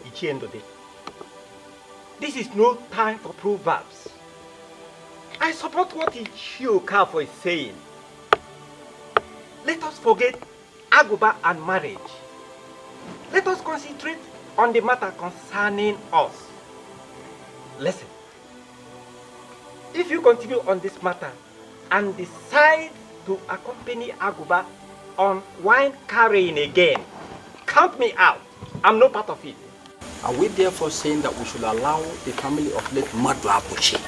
Ichiendode. This is no time for proverbs. I support what Ichioka is saying. Let us forget Aguba and marriage. Let us concentrate on the matter concerning us. Listen. If you continue on this matter and decide to accompany Aguba on wine carrying again, count me out. I'm no part of it. Are we therefore saying that we should allow the family of late Madu Abuchi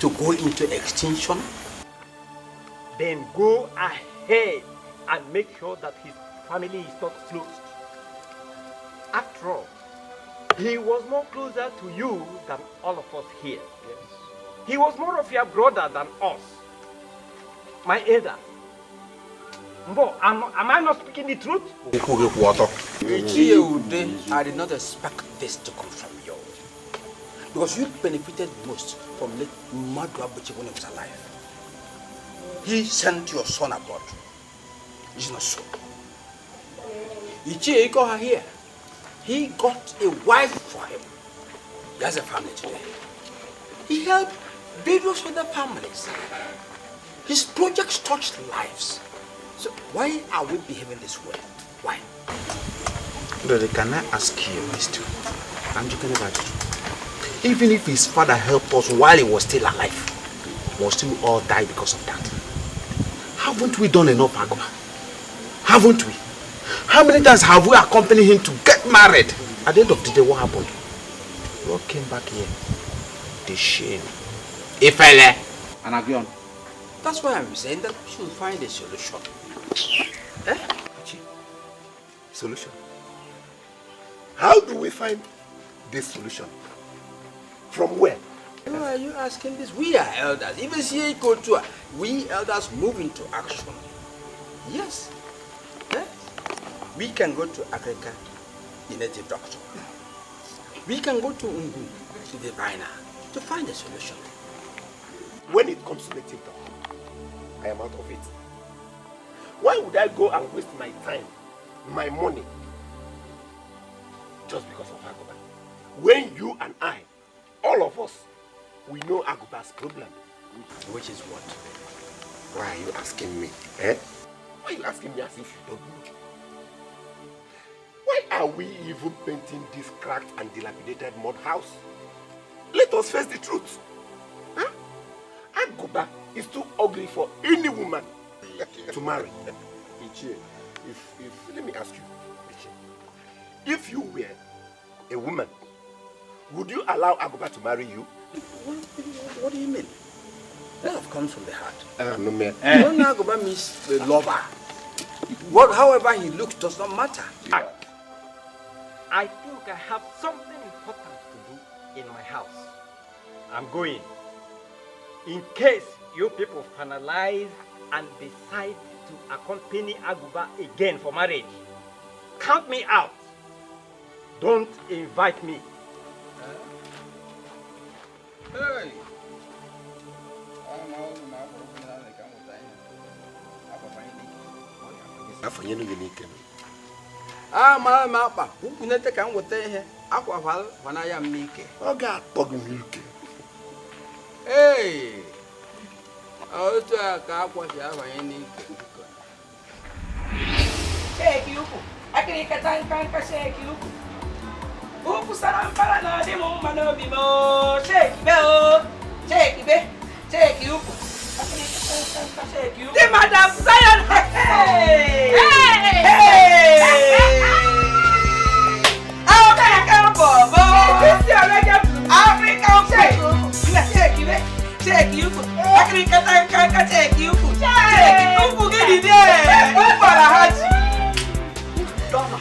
to go into extinction? Then go ahead and make sure that his family is not closed. After all, he was more closer to you than all of us here. Yes. He was more of your brother than us. My elder. Mbo, am I not speaking the truth? I did not expect this to come from you. Because you benefited most from late Madu Abuchi when he was alive. He sent your son abroad. It's not so. Ichie got her here. He got a wife for him. He has a family today. He helped various other families. His projects touched lives. So why are we behaving this way? Why? Brother, can I ask you a question? I'm joking about it. Even if his father helped us while he was still alive, we'll still all die because of that. Haven't we done enough, Agua? Haven't we? How many times have we accompanied him to get married? At the end of the day, what happened? We all came back here. The shame. Ifele. And again, that's why I'm saying that we should find a solution. Eh? Solution? How do we find this solution? From where? Why are you asking this? We are elders. Even CA culture, we elders move into action. Yes. We can go to Africa, the native doctor. We can go to Ungu, the diviner, to find a solution. When it comes to native doctor, I am out of it. Why would I go and waste my time, my money, just because of Aguba? When you and I, all of us, we know Aguba's problem. Which is what? Why are you asking me? Eh? Why are you asking me as if you don't know? Why are we even painting this cracked and dilapidated mud house? Let us face the truth. Huh? Aguba is too ugly for any woman to marry. Ichie, let me ask you, Ichie, if you were a woman, would you allow Aguba to marry you? What do you mean? Love comes from the heart. No, man. When Aguba means the lover, however he looks does not matter. I think I have something important to do in my house. I'm going. In case you people finalize and decide to accompany Aguba again for marriage, count me out. Don't invite me. Hey! Mapa, who can take on with the aqua when I am Nike? Oh, God, Milky. Hey! Oh, to a car was any. Shake you. I can get a shake you. Who saram para na de mumano bimo? Shake bell. Shake it. Shake you. The Madam Zion. Hey! Hey! African Bobo! African shake! Shake it! Shake you! African shake you! Shake it! Who get it there? Who for a hat? Dollar.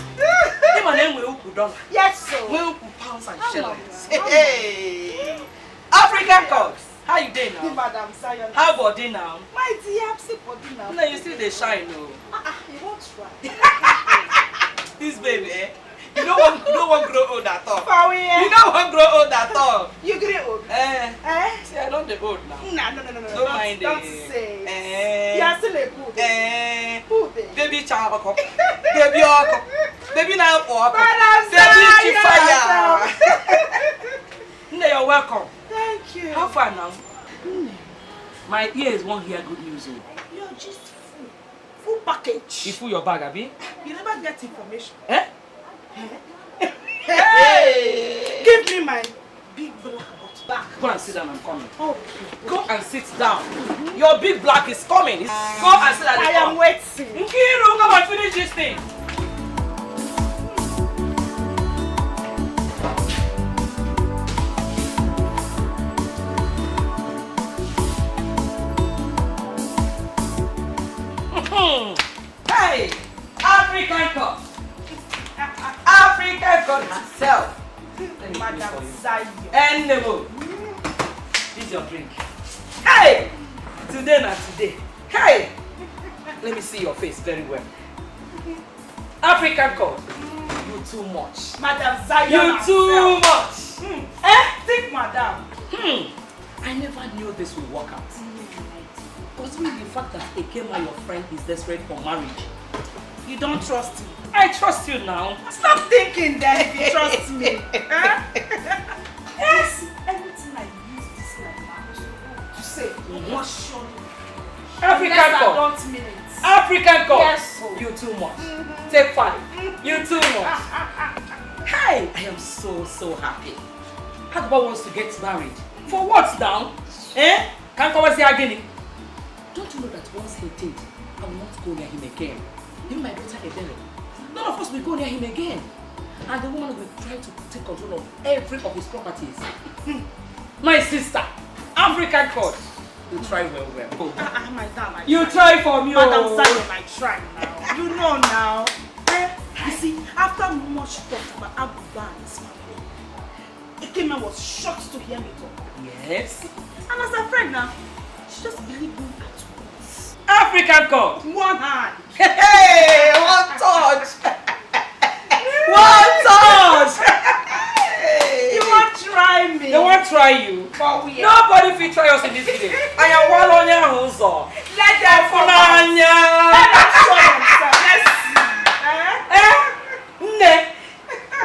Come on, we will dollar. Yes, sir. We will pounds and shillings. Hey! African cogs. How you doing now? Madam Zion. How body now? My dear, I'm sick body now. No, you still they shine, no. You won't try. This baby, eh? You don't want grow old at all. For we, You don't want grow old at all. You grow old? Eh? See, I don't the old now. No. Don't mind Don't it. say. You're still a good. Baby child, baby oko, baby now for Madam baby fire. You're welcome. Thank you. How far now? My ears won't hear good news. You're just full package. You full your bag, Abi? You never get information. Eh? Hey! Give me my big black box back. Go and sit down, I'm coming. Oh, go and sit down. Your big black is coming. Go and sit down. I am waiting. Nkiru, come and finish this thing. Hey, African cup. African cup herself. Madam Zion. And Nebo. This is your drink. Hey! Today not today. Hey! Let me see your face very well. African cup. You too much. Madam Zion. You too much. Think, madam. I never knew this would work out. Considering the fact that Ekema, your friend, is desperate for marriage. You don't trust me. I trust you now. Stop thinking that if you trust me. Yes. Everything I use this like mouth to say, must surely. African cup. Don't mean it. African cup. Yes. You too much. Take 5. You too much. Hey, I am so happy. Agba wants to get married. For what now? Eh? Can't come and say again. Don't you know that once he did, I will not go near him again. You my daughter Edele. None of us will go near him again. And the woman will try to take control of every of his properties. My sister, African court. You try well. Oh. Madam, you try for me. Madam Zion, I try now. You know now. You see, after much talk about Abuba and his family, Ekema was shocked to hear me talk. Yes. And as a friend now, she just believed me at once. African court. One hand. Hey, one touch. One touch. You won't try me. They won't try you. But we nobody will try us in this village. I am one on your hands. Let them show themselves. Let's see.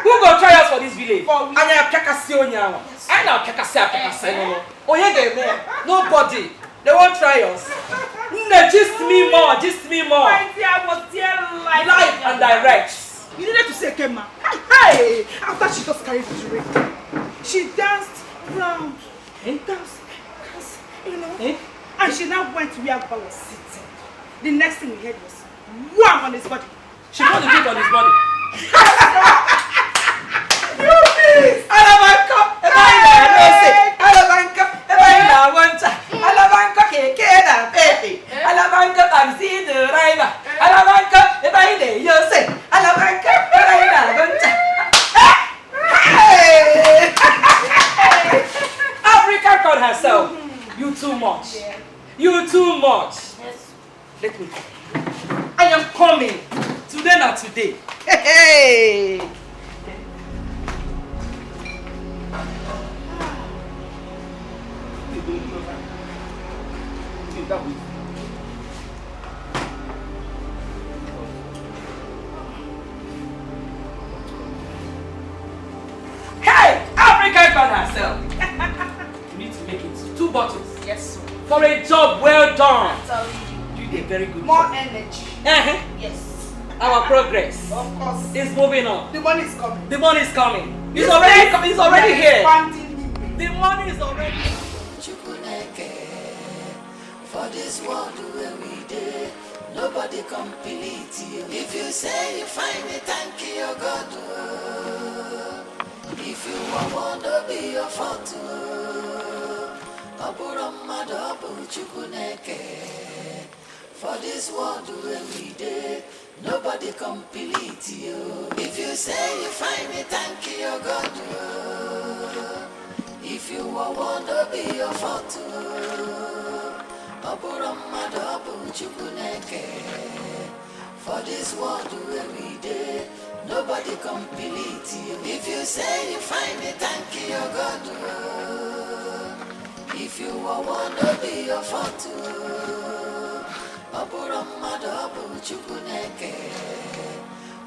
Who go try us for this village? I am Kakasi Onyawa. I know Kakasi no. Oh yeah, nobody. They won't try us. Just me more. My dear, was dear live and direct. You needed to say Kema. Hey! After she just carried the drink, she danced round. Danced, you know. And she now went to where Abba was sitting. The next thing we heard was wham on his body. She put the drink on his body. You please! Africa called herself. You too much. You too much. Yes. Let me come. I am coming. Today not today. Hey. Hey! African called herself. You need to make it 2 bottles. Yes, sir. For a job well done. You did a very good More job. energy. Yes. Our progress Of course. is moving on. The money is coming. The money is coming. It's already here. The money is already here. For this world where we did, nobody complete you. If you say you find me, thank you, God. If you want to be your fault, for this world where we did, nobody complete you. If you say you find me, thank you, God. If you want to be your fault, for this world every day, nobody complete you. If you say you find it, thank you, God. If you want to be your fault,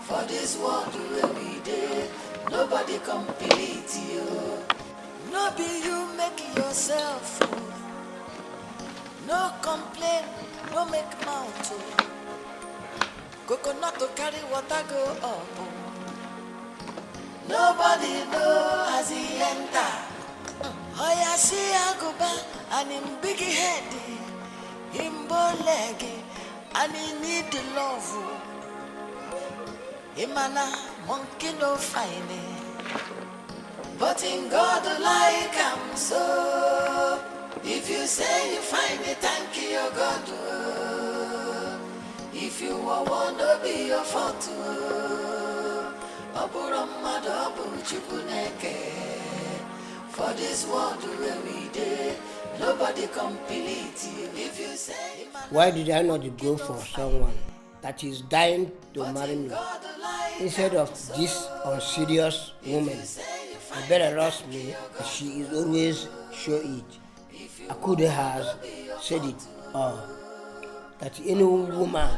for this world every day, nobody complete you. No be you make yourself. No complain, no make mouth. Coconut to carry water go up. Nobody know as he enter. Oh yeah, see I go back and him big head, him bow leg, and he need the love. Him and a monkey no fine, but in God like him so. If you say you find it, thank you, God. If you want to be your fault, for this world every day, nobody complete you. If you say, why did I not go for someone that is dying to marry me instead of this unserious woman? I better trust me, as she is always show it. Akude has said it all, that any woman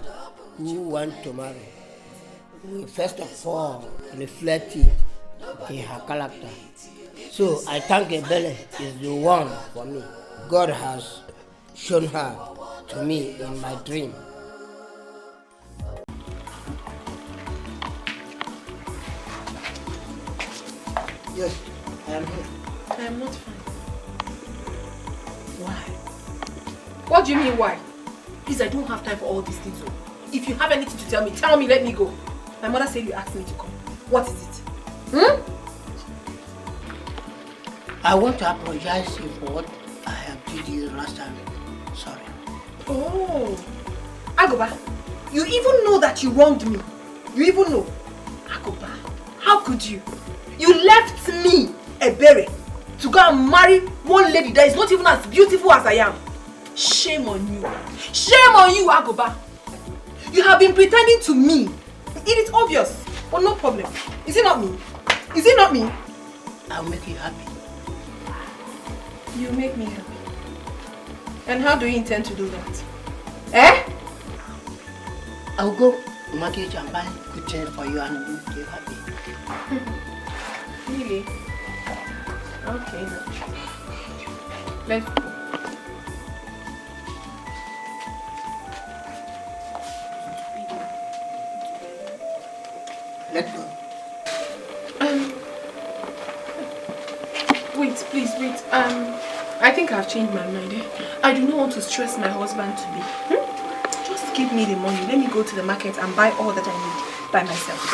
who wants to marry will first of all reflect it in her character. So I thank Ebele is the one for me. God has shown her to me in my dream. Yes, I am here. I am not fine. Why? What do you mean why? Please, I don't have time for all these things. If you have anything to tell me, let me go. My mother said you asked me to come. What is it? I want to apologize to you for what I have did you last time. Sorry. Oh. Agoba, you even know that you wronged me. You even know. Agoba, how could you? You left me, Ebere, to go and marry one lady that is not even as beautiful as I am. Shame on you. Shame on you, Agoba. You have been pretending to me. It is obvious, but no problem. Is it not me? Is it not me? I'll make you happy. You make me happy. And how do you intend to do that? Eh? I'll go market and buy good things for you and make you happy. Really? Okay. Let's go. Let's go. Wait, please, wait. I think I've changed my mind. I do not want to stress my husband to be. Just give me the money. Let me go to the market and buy all that I need by myself.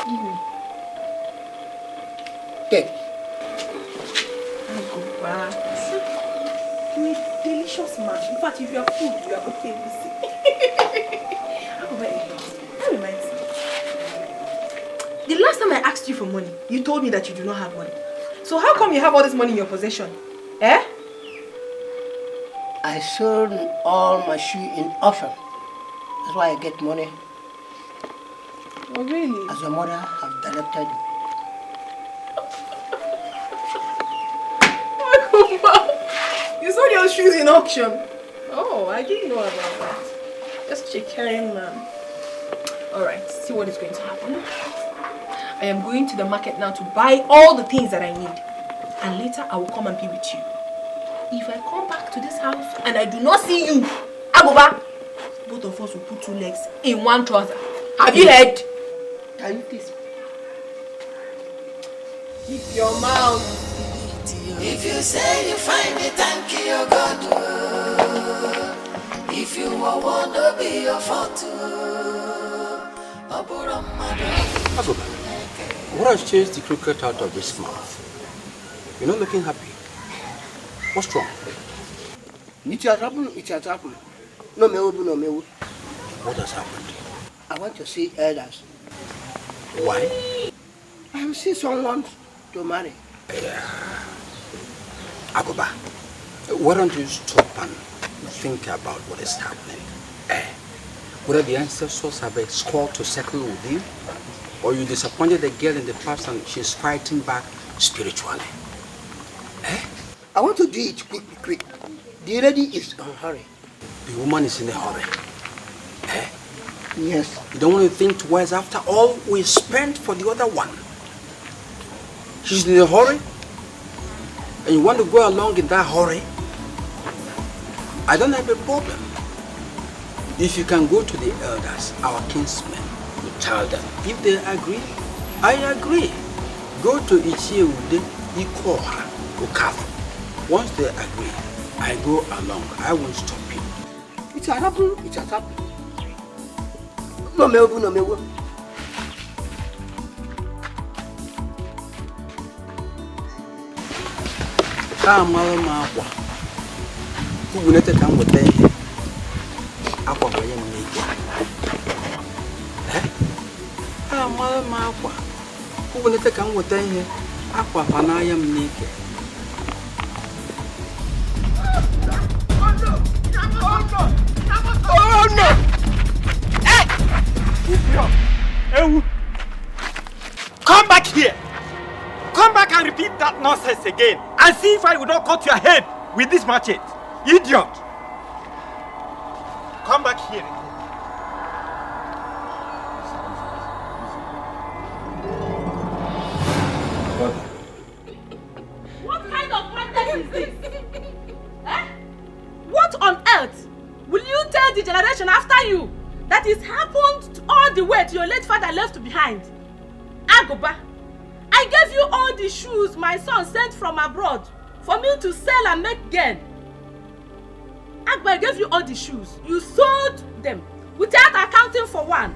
Give me. Take. I'll go back. You're a delicious man. In fact, if you are food, you are okay with it. That reminds me. The last time I asked you for money, you told me that you do not have money. So how come you have all this money in your possession? Eh? I sold all my shoes in Orphan. That's why I get money. Oh, really? As your mother have directed me. You sold your shoes in auction. Oh, I didn't know about that. Just such a caring man. Alright, see what is going to happen. I am going to the market now to buy all the things that I need. And later I will come and be with you. If I come back to this house and I do not see you, Agoba, both of us will put 2 legs in one trouser. Have you heard? Can you please? Keep your mouth. If you say you find it, thank you, God. If you want to be your fault, Agoba, what has changed the cricket out of this mouth? You're not looking happy. What's wrong? It has happened. It has happened. No, me. What has happened? I want to see elders. Why? I will see someone to marry. Yeah. Agoba, why don't you stop and think about what is happening? Whether the ancestors have a score to settle with you, or you disappointed the girl in the past and she's fighting back spiritually. I want to do it quick. The lady is in a hurry. The woman is in a hurry. Yes. You don't want to think twice after all we spent for the other one. She's in a hurry, and you want to go along in that hurry. I don't have a problem. If you can go to the elders, our kinsmen, you tell them. If they agree, I agree. Go to Ichieude, Ikoha, Okafu. Once they agree, I go along. I won't stop you. It has happened. It has happened. No, Melbu, no, Melbu. Akwa. Who will come with them? Aqua, I am naked. Akwa. Who will come with them? Aqua, and I am naked. Oh no! Hey! Come back here! Come back and repeat that nonsense again and see if I will not cut your head with this machete. Idiot! Come back here again. What kind of madness is this? What on earth will you tell the generation after you that is happened all the way to your late father left behind? Agoba, I gave you all the shoes my son sent from abroad for me to sell and make gain. Agba, I gave you all the shoes. You sold them without accounting for one.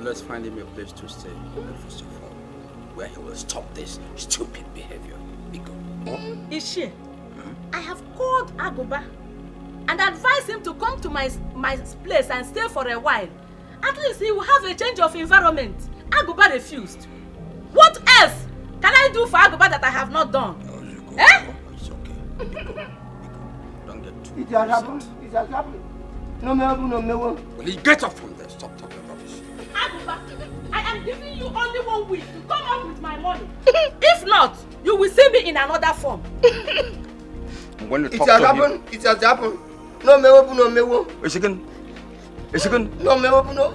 Let's find him a place to stay, first of all, where he will stop this stupid behavior. Ishi, I have called Agoba and advised him to come to my place and stay for a while. At least he will have a change of environment. Agoba refused. What else can I do for Agoba that I have not done? It's okay. Don't get too It has happened. It has happened. No, Melbu, no, Melbu. Will you get up from there? Stop talking rubbish. Agoba, I am giving you only 1 week to come up with my money. If not, you will see me in another form. When you It talk has to happened. him, It has happened. No, Melbu, no, Melbu. is it good? Is it good? No, Melbu, no.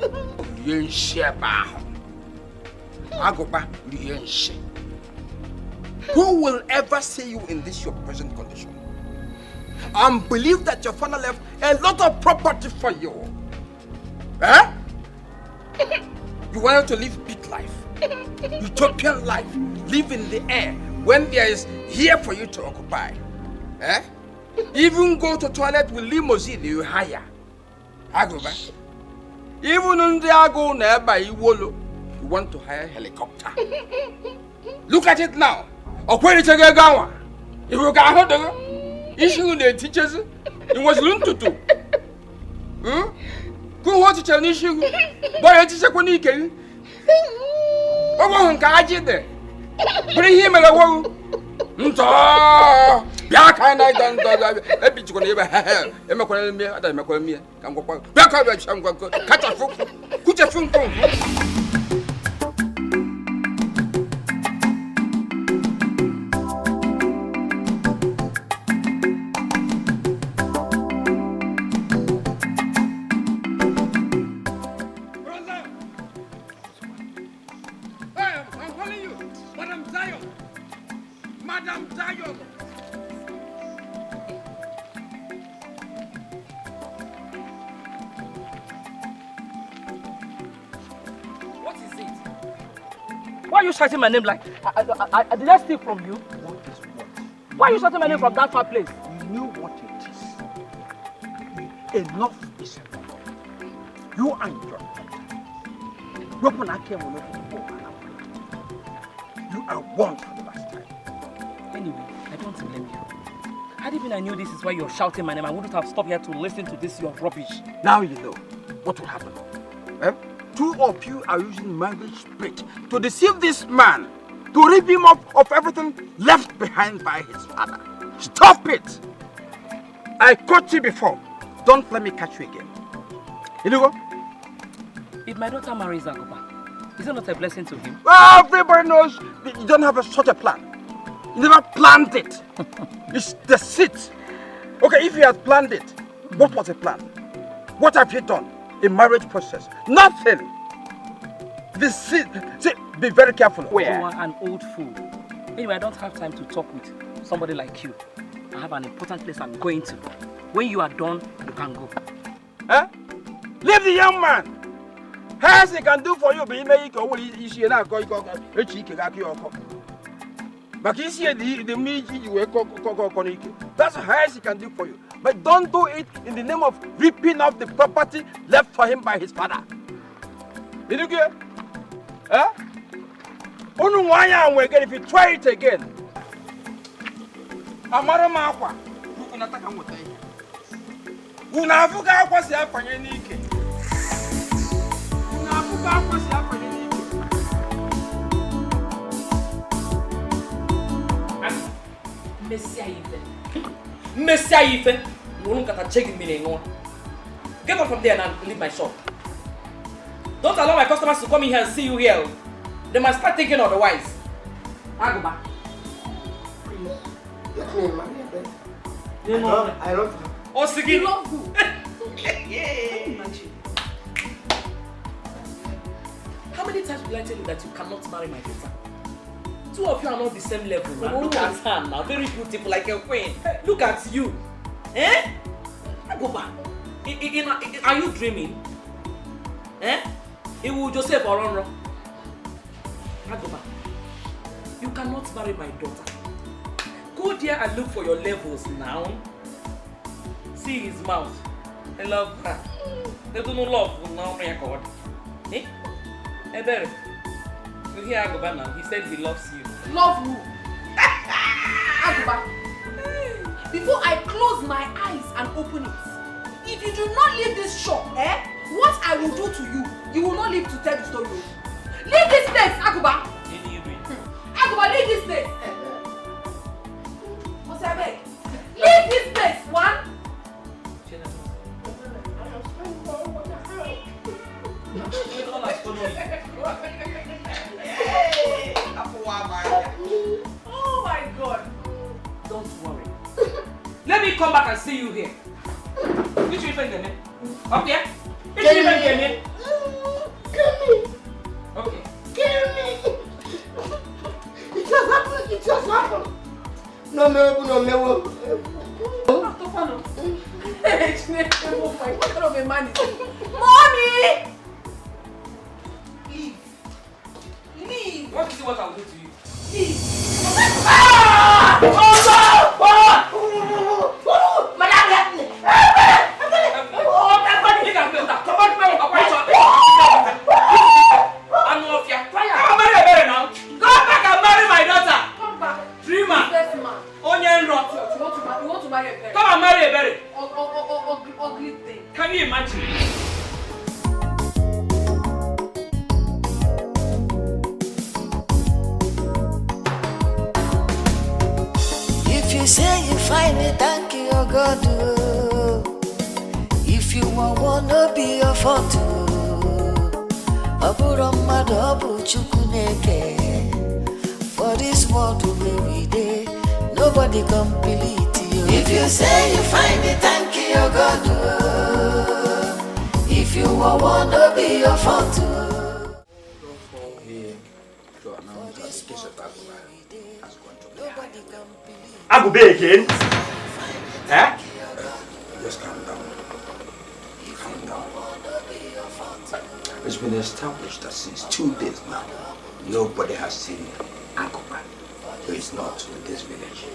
Agoba, who will ever see you in this your present condition and believe that your father left a lot of property for you? You wanted to live big life, utopian life, live in the air when there is here for you to occupy. Even go to toilet with limousine you hire. Agoba. Even on the Ago nearby Iwolo, you want to hire a helicopter. Look at it now. Okwere Chagagawa. If you can hold the issue the teachers, it was learned to do. Go watch it an issue. Boy, a teacher when he came. Oh, Kaji there. Bring him along. Black and I don't a bitch will never have. Emma Colomia, I don't know Colomia. Come go back up at some cut a foot. Put a phone call. I'm calling you, Madam Zion. Madam Zion. What is it? Why are you shouting my name like? Did I steal from you? What is what? Why are you shouting my name from that far place? You know what it is. Enough is enough. You and your you are one for the last time. Anyway, I don't blame you. Had it been I knew this is why you're shouting my name, I wouldn't have stopped here to listen to this your rubbish. Now you know what will happen. two of you are using marriage spirit to deceive this man, to rip him up of everything left behind by his father. Stop it! I caught you before. Don't let me catch you again. Inugo? If my daughter marries Agoba, is it not a blessing to him? Well, everybody knows you don't have such a plan. You never planned it. It's the seed. Okay, if you had planned it, what was the plan? What have you done in marriage process? Nothing. The seed. See, be very careful. Where? You are an old fool. Anyway, I don't have time to talk with somebody like you. I have an important place I'm going to. When you are done, you can go. Huh? Leave the young man. Has he can do for you, but he may go. But he see the meat you will that's how he can do for you. But don't do it in the name of ripping up the property left for him by his father. Did you get? Huh? Only one year we get if you try it again. Amara makwa. Unataka mutaiya. Unavuka kwa si afanye nike. Unavuka kwa si afanye nike. Messia Ife. You won't get a check me anymore. Get up from there and leave my shop. Don't allow my customers to come in here and see you here. They must start thinking otherwise. I'll go back. I love her. Oh, Sigi. You love who? Yeah. How many times will I tell you that you cannot marry my daughter? Two of you are not the same level. Now. Look at her now, very beautiful like a queen. Look at you. Eh? I go back. Are you dreaming? Eh? It will just say for run. I go back. You cannot marry my daughter. Go there and look for your levels now. See his mouth. I love her. They don't love now, my God. Eh? Hey, Barry. You hear Agoba now? He said he loves you. Love who? Agoba. Before I close my eyes and open it, if you do not leave this shop, what I will do to you, you will not live to tell the story. Leave this place, Agoba. Agoba, leave this place. What's that beg? Leave this place, one. Oh my God. Don't worry. Let me come back and see you here. Which you find them? Up here? Which you find them? Okay. Kill me. It just happened. It just happened. No. What kind of a man is this? Mommy! Leave. Want to see what I'll do to you? Leave. Ugly thing. Can you imagine? If you say you find me, thank you, oh God. If you wanna be your photo, for this world every day, nobody complete you. If you say you find me, thank you, oh God. If you wanna be your photo. Agube again? Eh? Just calm down. Calm down. It's been established that since 2 days now, nobody has seen Agube, who is not in this village.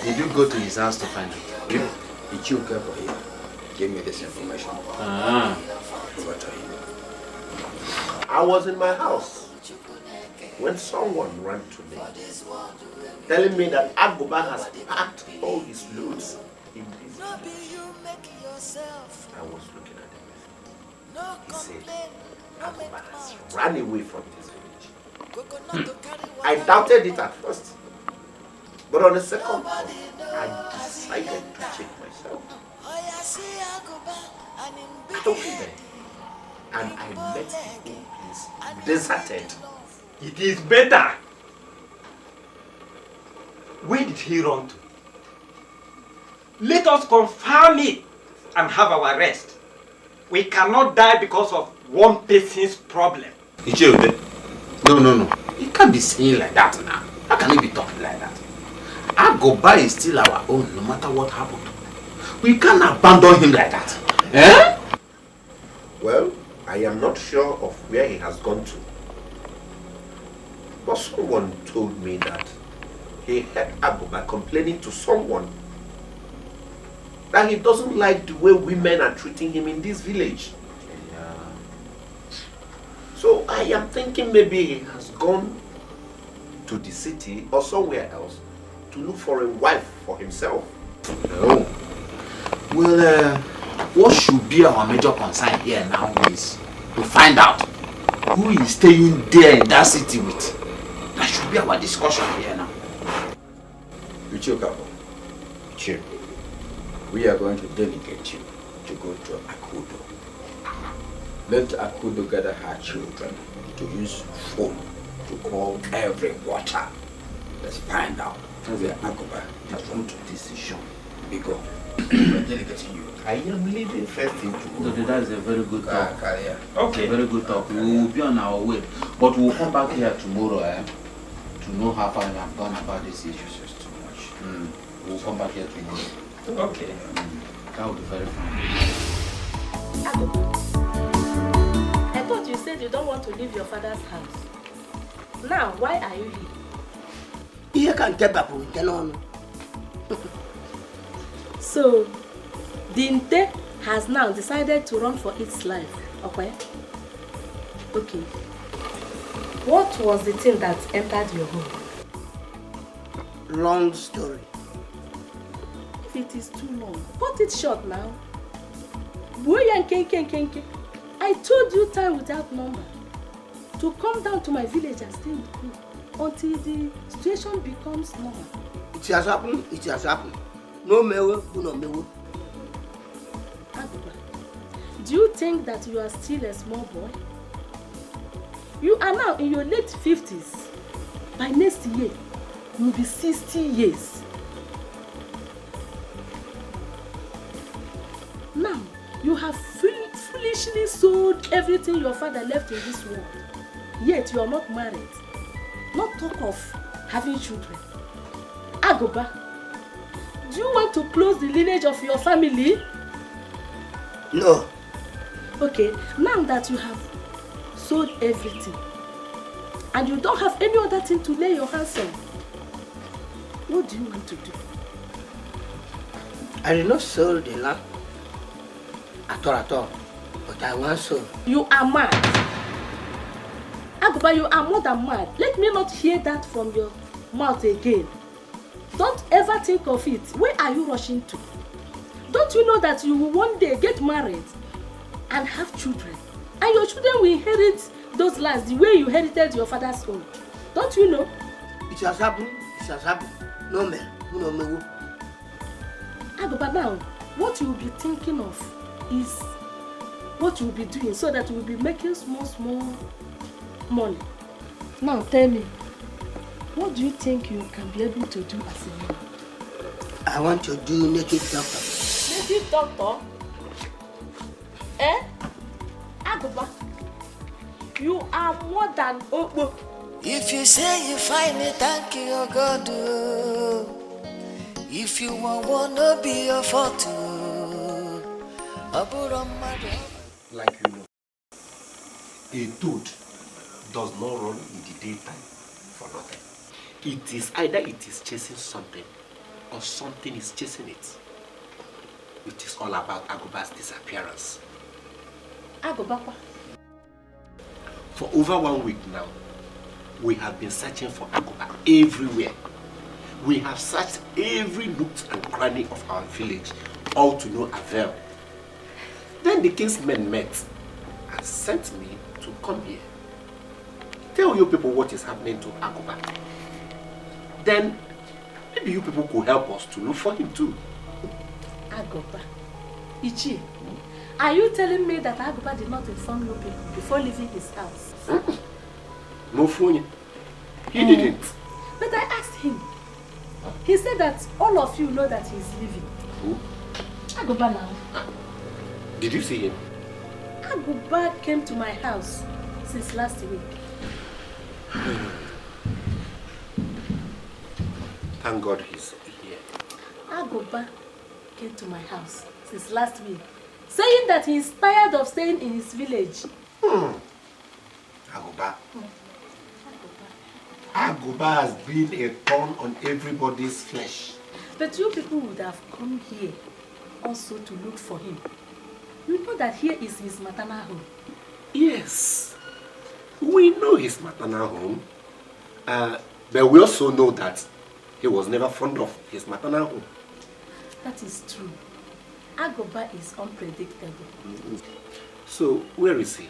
Did you go to his house to find him? The chief for here gave me this information. Over to him. I was in my house when someone ran to me, telling me that Agoba has packed all his loads in this village. I was looking at him. he said Aguba has run away from this village. I doubted it at first. But on the second thought, I decided to check myself. I went there and I met the whole place deserted. It is better. Where did he run to? Let us confirm it and have our rest. We cannot die because of one person's problem. No. It can't be saying like that now. How can he be talking like that? Agoba is still our own, no matter what happened. We can't abandon him like that. Eh? Well, I am not sure of where he has gone to. But someone told me that he heard Agoba complaining to someone that he doesn't like the way women are treating him in this village. Yeah. So I am thinking maybe he has gone to the city or somewhere else to look for a wife for himself. Oh. Well, what should be our major concern here now is to find out who is staying there in that city with. That should be our discussion here now. We are going to delegate you to go to Akudo. Let Akudo gather her children to use phone to call every watcher. Let's find out where Agoba has come to decision. We go. We are delegating you. I am leaving first thing tomorrow. That is a very good talk. Okay. Very good talk. We will be on our way. But we will come back here tomorrow to know how far we have gone about this issue. It's too much. We will come back here tomorrow. Okay. That would be very fine. I thought you said you don't want to leave your father's house. Now, why are you here? You can't get back with the So, Dinte has now decided to run for its life, okay? Okay. What was the thing that entered your home? Long story. If it is too long, cut it short now. I told you time without number to come down to my village and stay with me until the situation becomes normal. It has happened, it has happened. No mewe, no mewe. Aguba, do you think that you are still a small boy? You are now in your late 50s. By next year, you will be 60 years. Now, you have foolishly sold everything your father left in this world. Yet you are not married. Not talk of having children. Agoba, do you want to close the lineage of your family? No. Okay, now that you have sold everything and you don't have any other thing to lay your hands on, what do you want to do? I did not sell the land at all, but I want so. You are mad. Aguba, you are more than mad. Let me not hear that from your mouth again. Don't ever think of it. Where are you rushing to? Don't you know that you will one day get married and have children? And your children will inherit those lands the way you inherited your father's home. Don't you know? It has happened. It has happened. No man. No man. Aguba, now, what you will be thinking of is what you will be doing so that you will be making small money. Now tell me, what do you think you can be able to do as a woman? I want to do native doctor. Native doctor? Eh? Aguba, you are more than Obo. If you say you find it, thank you, God. If you wanna be your fault, like you know, a toad does not run in the daytime for nothing. It is either it is chasing something or something is chasing it. It is all about Agoba's disappearance. Agoba? For over 1 week now, we have been searching for Agoba everywhere. We have searched every nook and cranny of our village, all to no avail. Then the king's men met has sent me to come here. Tell you people what is happening to Agoba. Then maybe you people could help us to look for him too. Agoba? Ichi, are you telling me that Agoba did not inform you people before leaving his house? No phone. He didn't. But I asked him. He said that all of you know that he's leaving. Who? Agoba now. Did you see him? Agoba came to my house since last week. Thank God he's here. Agoba came to my house since last week, saying that he is tired of staying in his village. Agoba. Agoba has been a thorn on everybody's flesh. But you people would have come here also to look for him. You know that here is his maternal home. Yes, we know his maternal home, but we also know that he was never fond of his maternal home. That is true. Agoba is unpredictable. So, where is he?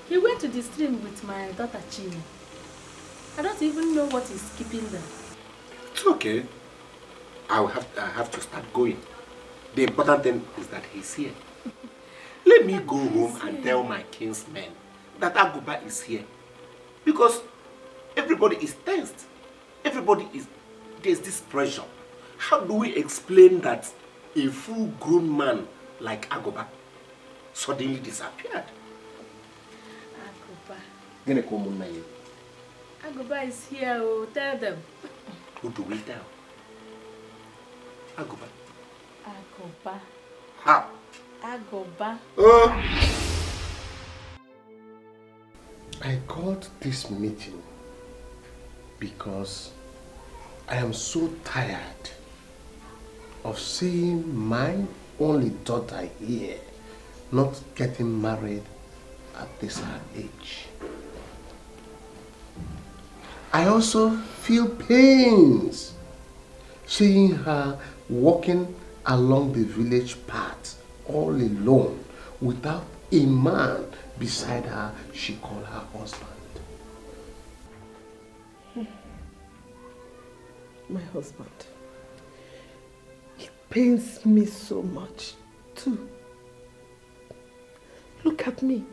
He went to the stream with my daughter Chini. I don't even know what is keeping them. It's okay. I have to start going. The important thing is that he's here. Let me go home and tell my kinsmen that Agoba is here. Because everybody is tensed. There's this pressure. How do we explain that a full-grown man like Agoba suddenly disappeared? Agoba. Agoba is here, oh, tell them. Who do we tell? Agoba. Agoba. How? Agoba. I called this meeting because I am so tired of seeing my only daughter here not getting married at this her age. I also feel pains seeing her walking along the village path all alone without a man beside her she called her husband. My husband. It pains me so much too. Look at me.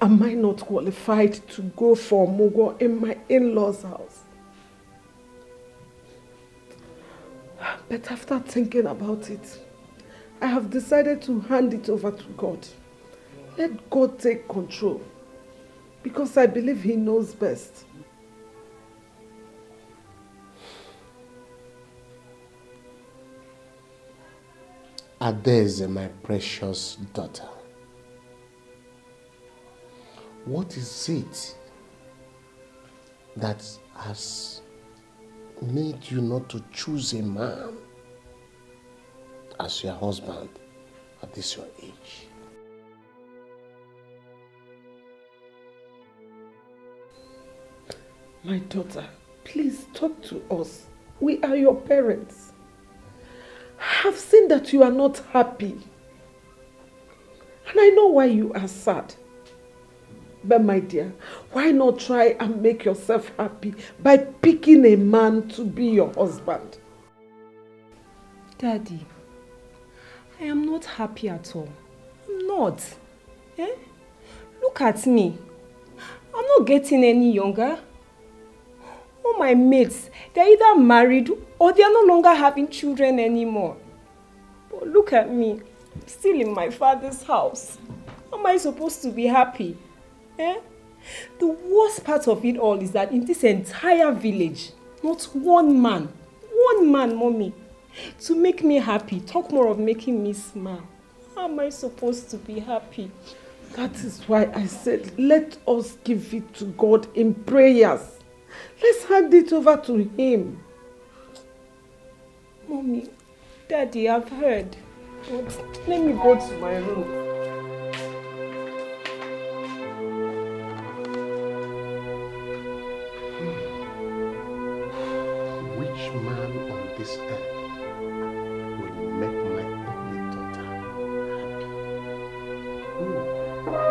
Am I not qualified to go for Mugo in my in-laws' house? But after thinking about it, I have decided to hand it over to God. Let God take control, because I believe He knows best. Adeze, my precious daughter. What is it that has made you not to choose a man as your husband at this your age? My daughter, please talk to us. We are your parents. I've seen that you are not happy. And I know why you are sad. But my dear, why not try and make yourself happy by picking a man to be your husband? Daddy, I am not happy at all. I'm not. Eh? Look at me. I'm not getting any younger. All my mates, they're either married or they are no longer having children anymore. But look at me, I'm still in my father's house. How am I supposed to be happy? Eh? The worst part of it all is that in this entire village, not one man, mommy, to make me happy, talk more of making me smile. How am I supposed to be happy? That is why I said, let us give it to God in prayers. Let's hand it over to Him. Mommy, Daddy, I've heard. But let me go to my room. Which man on this earth will make my only daughter happy?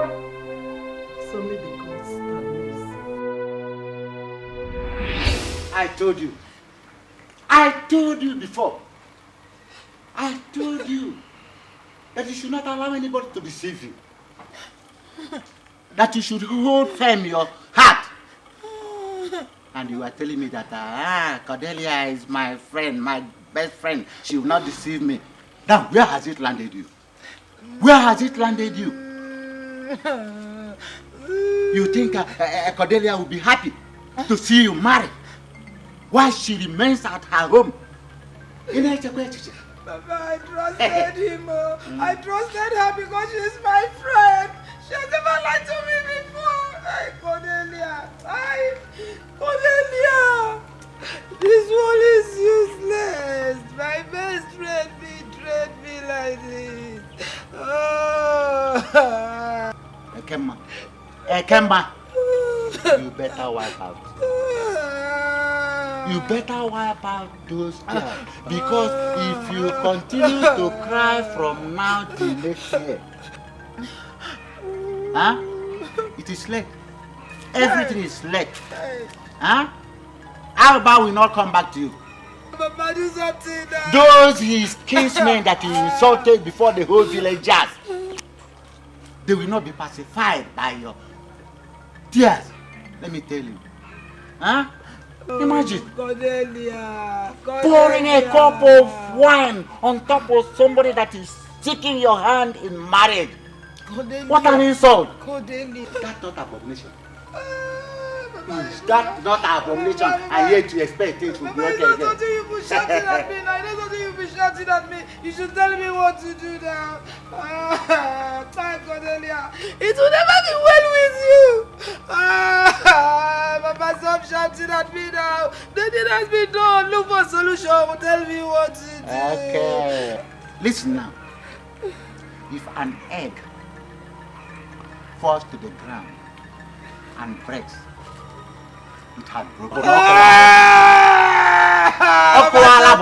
I told you. I told you before. I told you that you should not allow anybody to deceive you. That you should hold firm your heart. And you are telling me that Cordelia is my friend, my best friend. She will not deceive me. Now, where has it landed you? Where has it landed you? You think Cordelia will be happy to see you married while she remains at her home? Papa, I trusted him. I trusted her because she's my friend. She has never lied to me before. Hey, Cordelia. Cordelia. This one is useless. My best friend betrayed me like this. Oh. Ekemba, you better wipe out. You better wipe out those tears. Because if you continue to cry from now till next year, it is late. Everything is late. Alba will not come back to you. Papa, do something now. Those his kinsmen that he insulted before the whole villagers, they will not be pacified by your tears. Let me tell you. Imagine Cordelia. pouring a cup of wine on top of somebody that is seeking your hand in marriage. Cordelia. What an insult. Cordelia. That's not abomination. Is that not abomination? And yet you expect things to be okay again. I know something you've been shouting at me. I know something you've been shouting at me. You should tell me what to do now. Thank Cordelia. It will never be well with you. Papa, stop shouting at me now. Nothing has been done. Look for a solution. Tell me what to do. Okay. Listen now. If an egg falls to the ground and breaks, it had broken. Papa, stop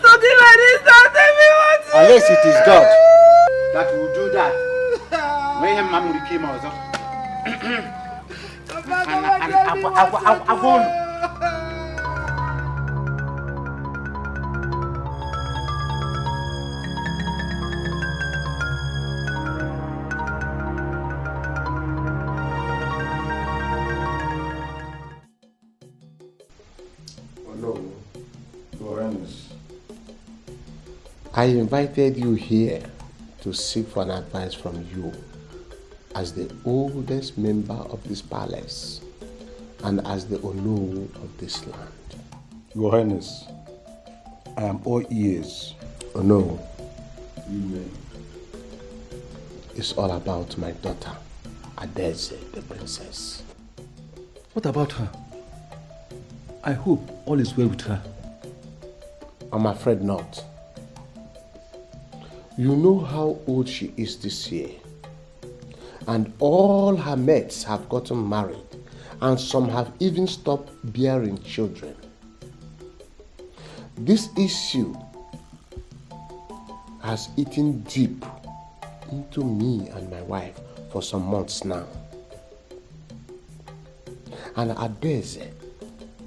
talking like this. Don't tell me what to do. Unless it is God that will do that. When him mama came out, I won't. I invited you here to seek for an advice from you as the oldest member of this palace and as the Ono of this land. Your Highness, I am all ears. Ono, Amen. It's all about my daughter, Adeze, the princess. What about her? I hope all is well with her. I'm afraid not. You know how old she is this year. And all her mates have gotten married. And some have even stopped bearing children. This issue has eaten deep into me and my wife for some months now. And Adeze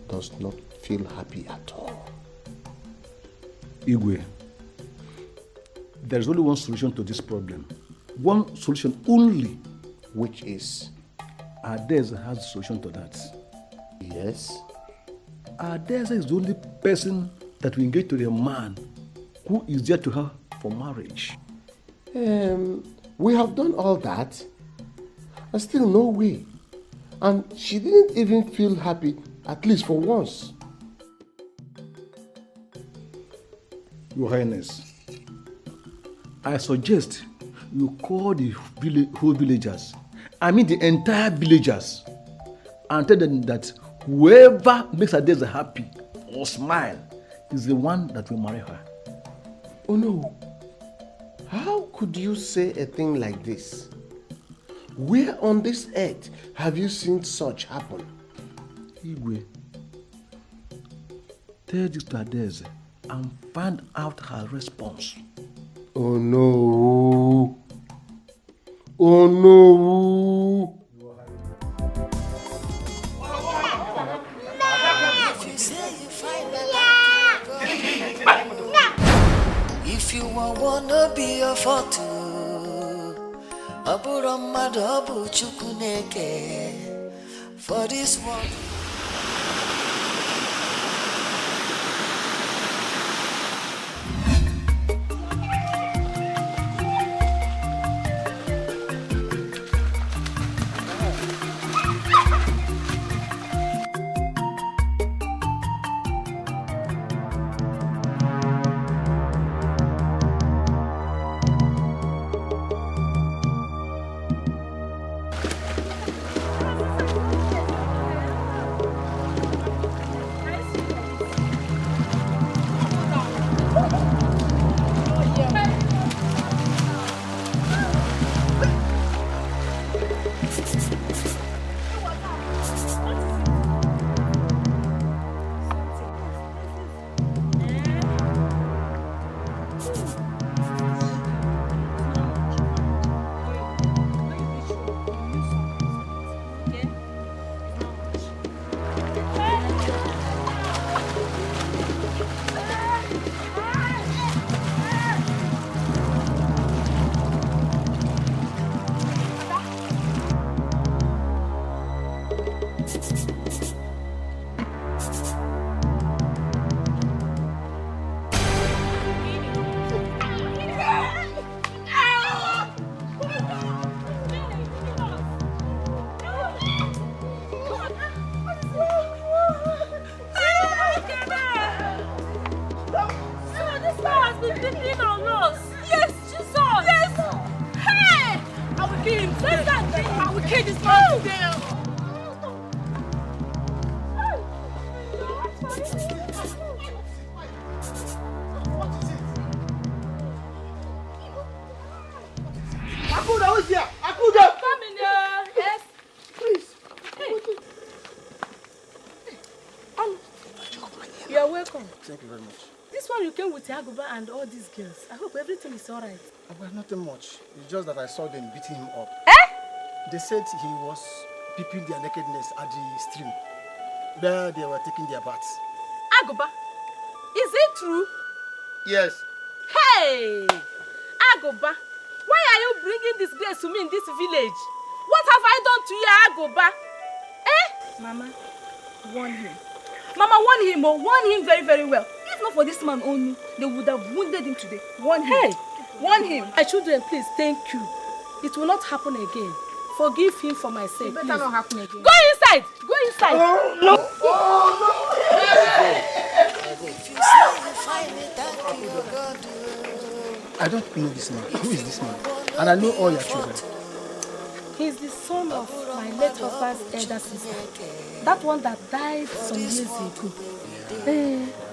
does not feel happy at all. Igwe, there is only one solution to this problem. One solution only. Which is? Adeze has a solution to that. Yes? Adeze is the only person that will engage to a man who is there to her for marriage. We have done all that. And still no way. And she didn't even feel happy, at least for once. Your Highness, I suggest you call the whole villagers, I mean the entire villagers, and tell them that whoever makes Adeze happy or smile is the one that will marry her. Oh no. How could you say a thing like this? Where on this earth have you seen such happen? Igwe, tell this to Adeze and find out her response. Oh no. Oh no. one no be your fault. Aburo mmadụ ọ bụ Chukwu na-eke for this world. And all these girls. I hope everything is alright. Well, nothing much. It's just that I saw them beating him up. Eh? They said he was peeping their nakedness at the stream where they were taking their baths. Aguba, is it true? Yes. Hey! Aguba, why are you bringing disgrace to me in this village? What have I done to you, Aguba? Eh? Mama, warn him. Mama, warn him, oh, warn him very, very well. If not for this man only, they would have wounded him today. Warn him. Hey! Warn him. My children, please, thank you. It will not happen again. Forgive him for my sake. It better please. not happen again. Go inside! Go inside! Oh, no! Oh, no! If you say you find me, thank you, God. I don't know this man. Who is this man? And I know all your children. He's the son of my late husband's elder sister. That one that died some years ago.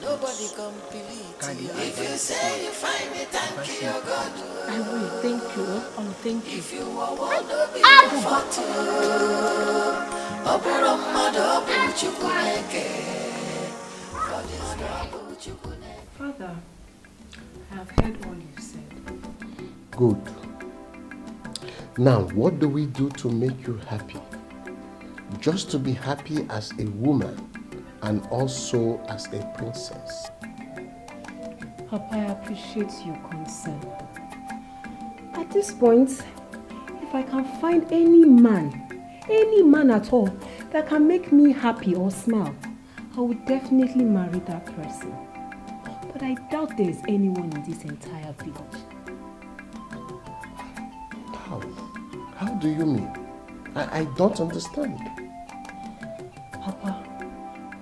Nobody can believe you. If you say you find me, thank you, God. I will, thank you. I will thank you. If you want to be a Father, I have heard all you've said. Good. Now, what do we do to make you happy? Just to be happy as a woman and also as a princess. Papa, I appreciate your concern. At this point, if I can find any man at all that can make me happy or smile, I would definitely marry that person. But I doubt there is anyone in this entire village. How do you mean? I don't understand. Papa,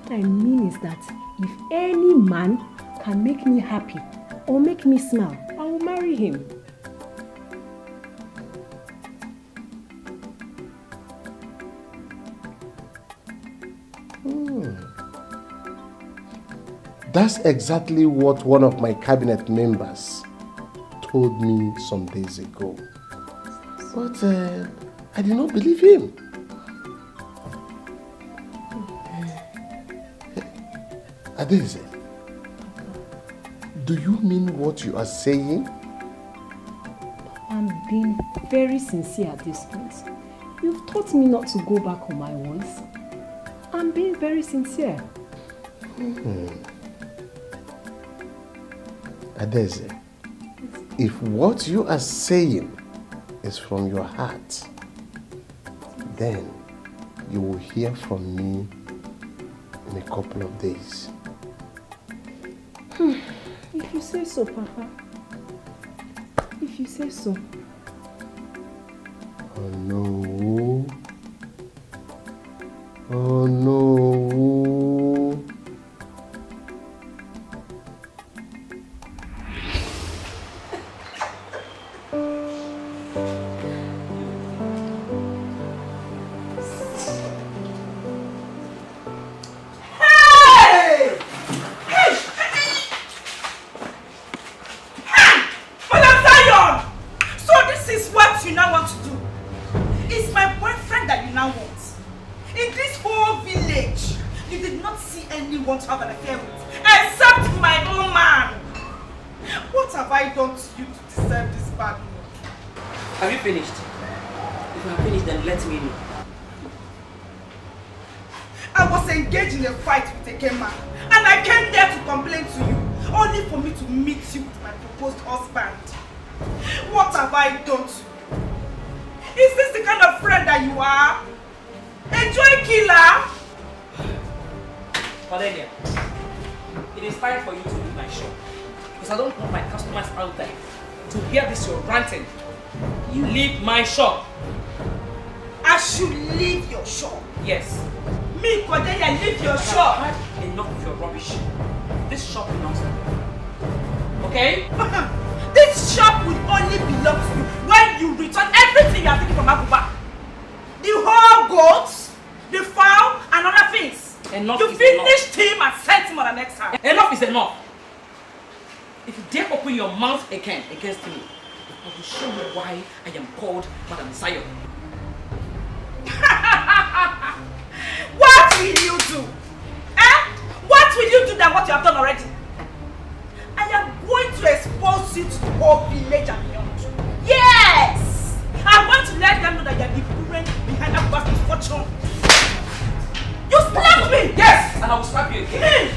what I mean is that if any man can make me happy or make me smile, I will marry him. That's exactly what one of my cabinet members told me some days ago. But I did not believe him. Adeze, do you mean what you are saying? I'm being very sincere at this point. You've taught me not to go back on my words. I'm being very sincere. Adeze, If what you are saying is from your heart, then you will hear from me in a couple of days. If you say so, Papa. If you say so. Oh no. Oh no. Against me, I will show you why I am called Madam Zion. What will you do? What will you do than what you have done already? I am going to expose you to the whole village and beyond. Yes! I want to let them know that you are the parent behind that bastard's misfortune. You slapped me! Yes! And I will slap you again.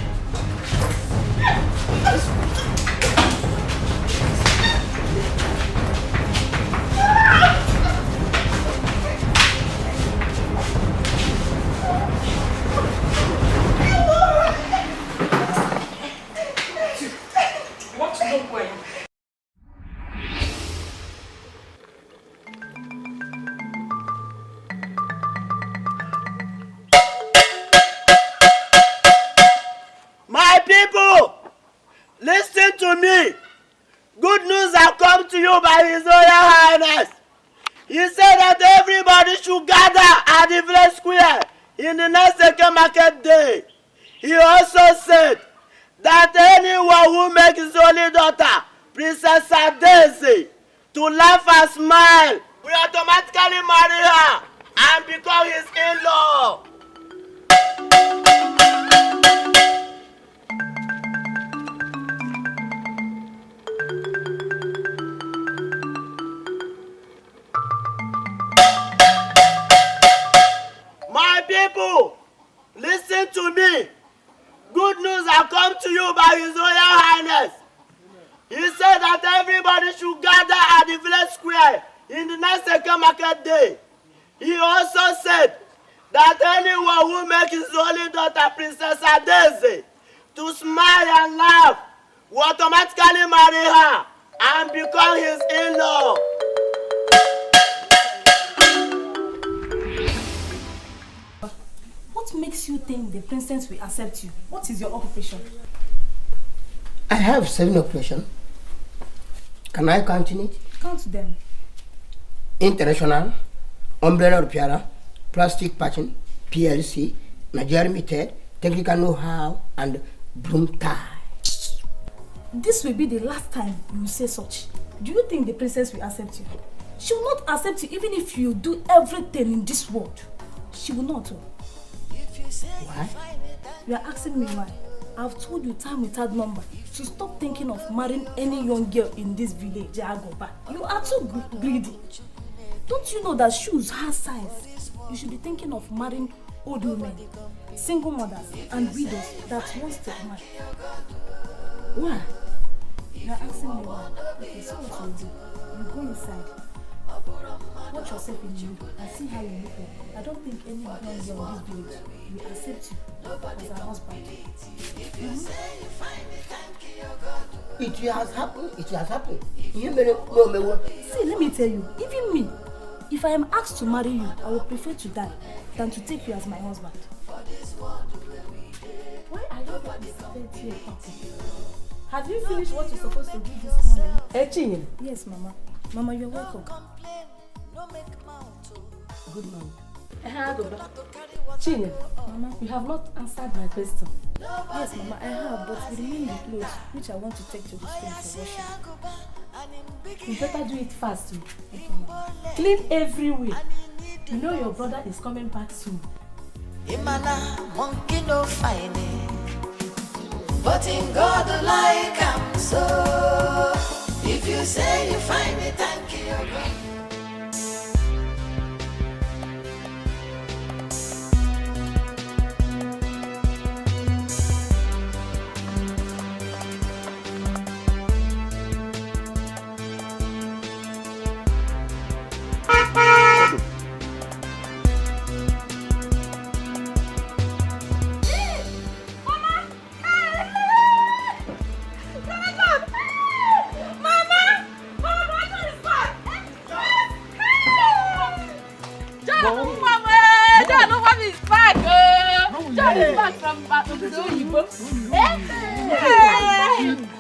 By His Royal Highness. He said that everybody should gather at the village square in the next second market day. He also said that anyone who makes his only daughter, Princess Daisy, to laugh and smile, we automatically marry her and become his in-law. My people, listen to me. Good news has come to you by His Royal Highness. He said that everybody should gather at the village square in the next second market day. He also said that anyone who makes his only daughter, Princess Daisy, to smile and laugh will automatically marry her and become his in-law. What makes you think the princess will accept you? What is your occupation? I have 7 occupations. Can I count in it? Count them. International, umbrella repair, plastic patching, PLC, Nigerian method, technical know-how, and broom tie. This will be the last time you will say such. Do you think the princess will accept you? She will not accept you even if you do everything in this world. She will not. Why? You are asking me why. I've told you time without number to stop thinking of marrying any young girl in this village, Jagoba. You are too greedy. Don't you know that shoes have size? You should be thinking of marrying old women, single mothers, and widows that wants to marry. Why? You are asking me why. Okay, so what will you do? You go inside. Watch yourself in the mirror and see how you look like. I don't think anyone here in this village will accept you as her husband. It has happened. It has happened. You may know. See, let me tell you, even me, if I am asked to marry you, I would prefer to die than to take you as my husband. Why are you not seated here, Papa? Have you finished what you're supposed to do this morning? Chinye? Yes, Mama. Mama, you're welcome. Good morning. Chinye, Mama, you have not answered my question. Yes, Mama, I have, but we remain the clothes which I want to take to the store for washing. You better do it fast too. Okay, Mama. Clean everywhere. You know your brother is coming back soon. Imana monkey no fine, but in God like I'm so. If you say you find me, thank you, God.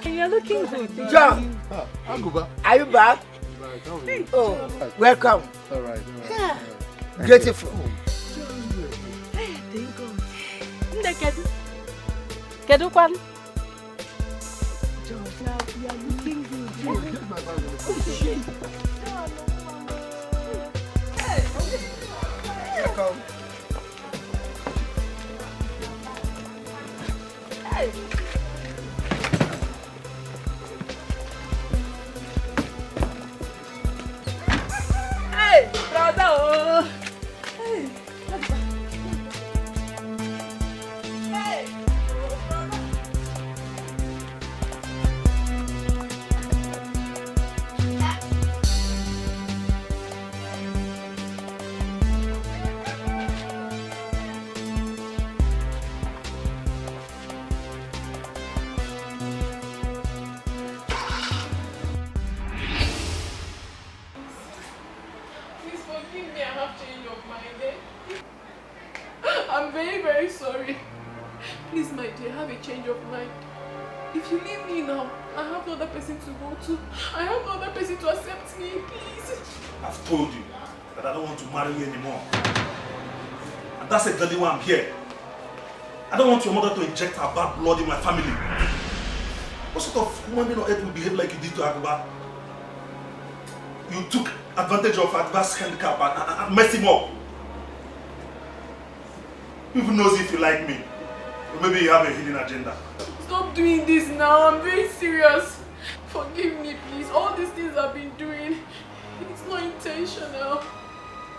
You're looking good. John, are you back? Oh, welcome. All right. Beautiful. Hey, thank God. Kedu kwan? John, now you are looking good. Welcome. Hey. Hey, brother. Hey. Hey. Please forgive me, I have change of mind. I'm very, very sorry. Please, my dear, have a change of mind. If you leave me now, I have no other person to go to. I have no other person to accept me, please. I've told you that I don't want to marry you anymore. And that's exactly why I'm here. I don't want your mother to inject her bad blood in my family. What sort of human being on earth will behave like you did to Aguba? You took advantage of Aguba's handicap and messed him up. Who even knows if you like me? Or maybe you have a hidden agenda. Stop doing this now. I'm very serious. Forgive me, please. All these things I've been doing, it's not intentional.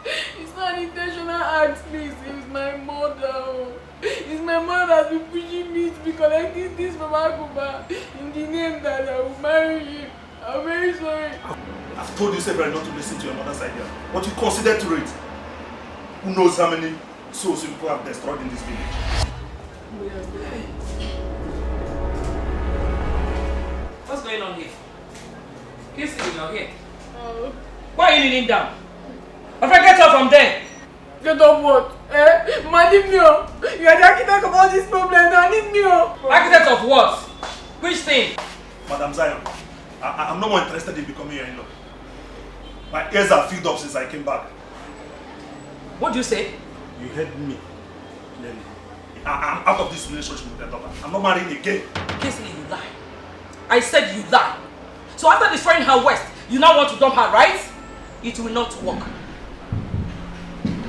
It's not an intentional act, please. It's my mother. It's my mother that's been pushing me to be collecting this from Aguba in the name that I will marry him. I'm very sorry. I've told you several not to listen to your mother's idea. But you consider to it. Who knows how many souls you people have destroyed in this village? What's going on here? Kissing, you're here. Oh. Why are you kneeling down? My friend, get up from there. Get up what? Madimio, you are the architect of all these problems. Madimio. Architect of what? Which thing? Madam Zion, I'm no more interested in becoming your in-law. My ears are filled up since I came back. What do you say? You heard me clearly. I'm out of this relationship with your daughter. I'm not marrying again. Kissing, you lie. I said you lie. So after destroying her west, you now want to dump her, right? It will not work.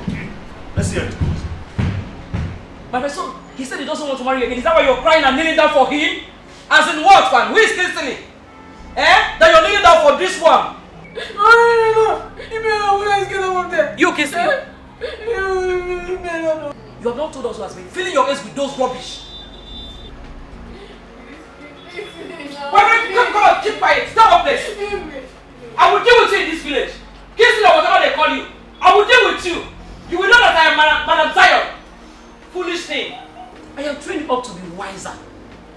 Okay, let's see how it goes. My friend, so he said he doesn't want to marry you again. Is that why you're crying and kneeling down for him? As in what, man? Who is kissing? That you're kneeling down for this one? You kissing? You have not told us who has been filling your ears with those rubbish. Come on, keep quiet. Stop up this. I will deal with you in this village. Kissing or whatever they call you. I will deal with you. You will know that I am Madam Zion. Foolish thing. I am trained up to be wiser.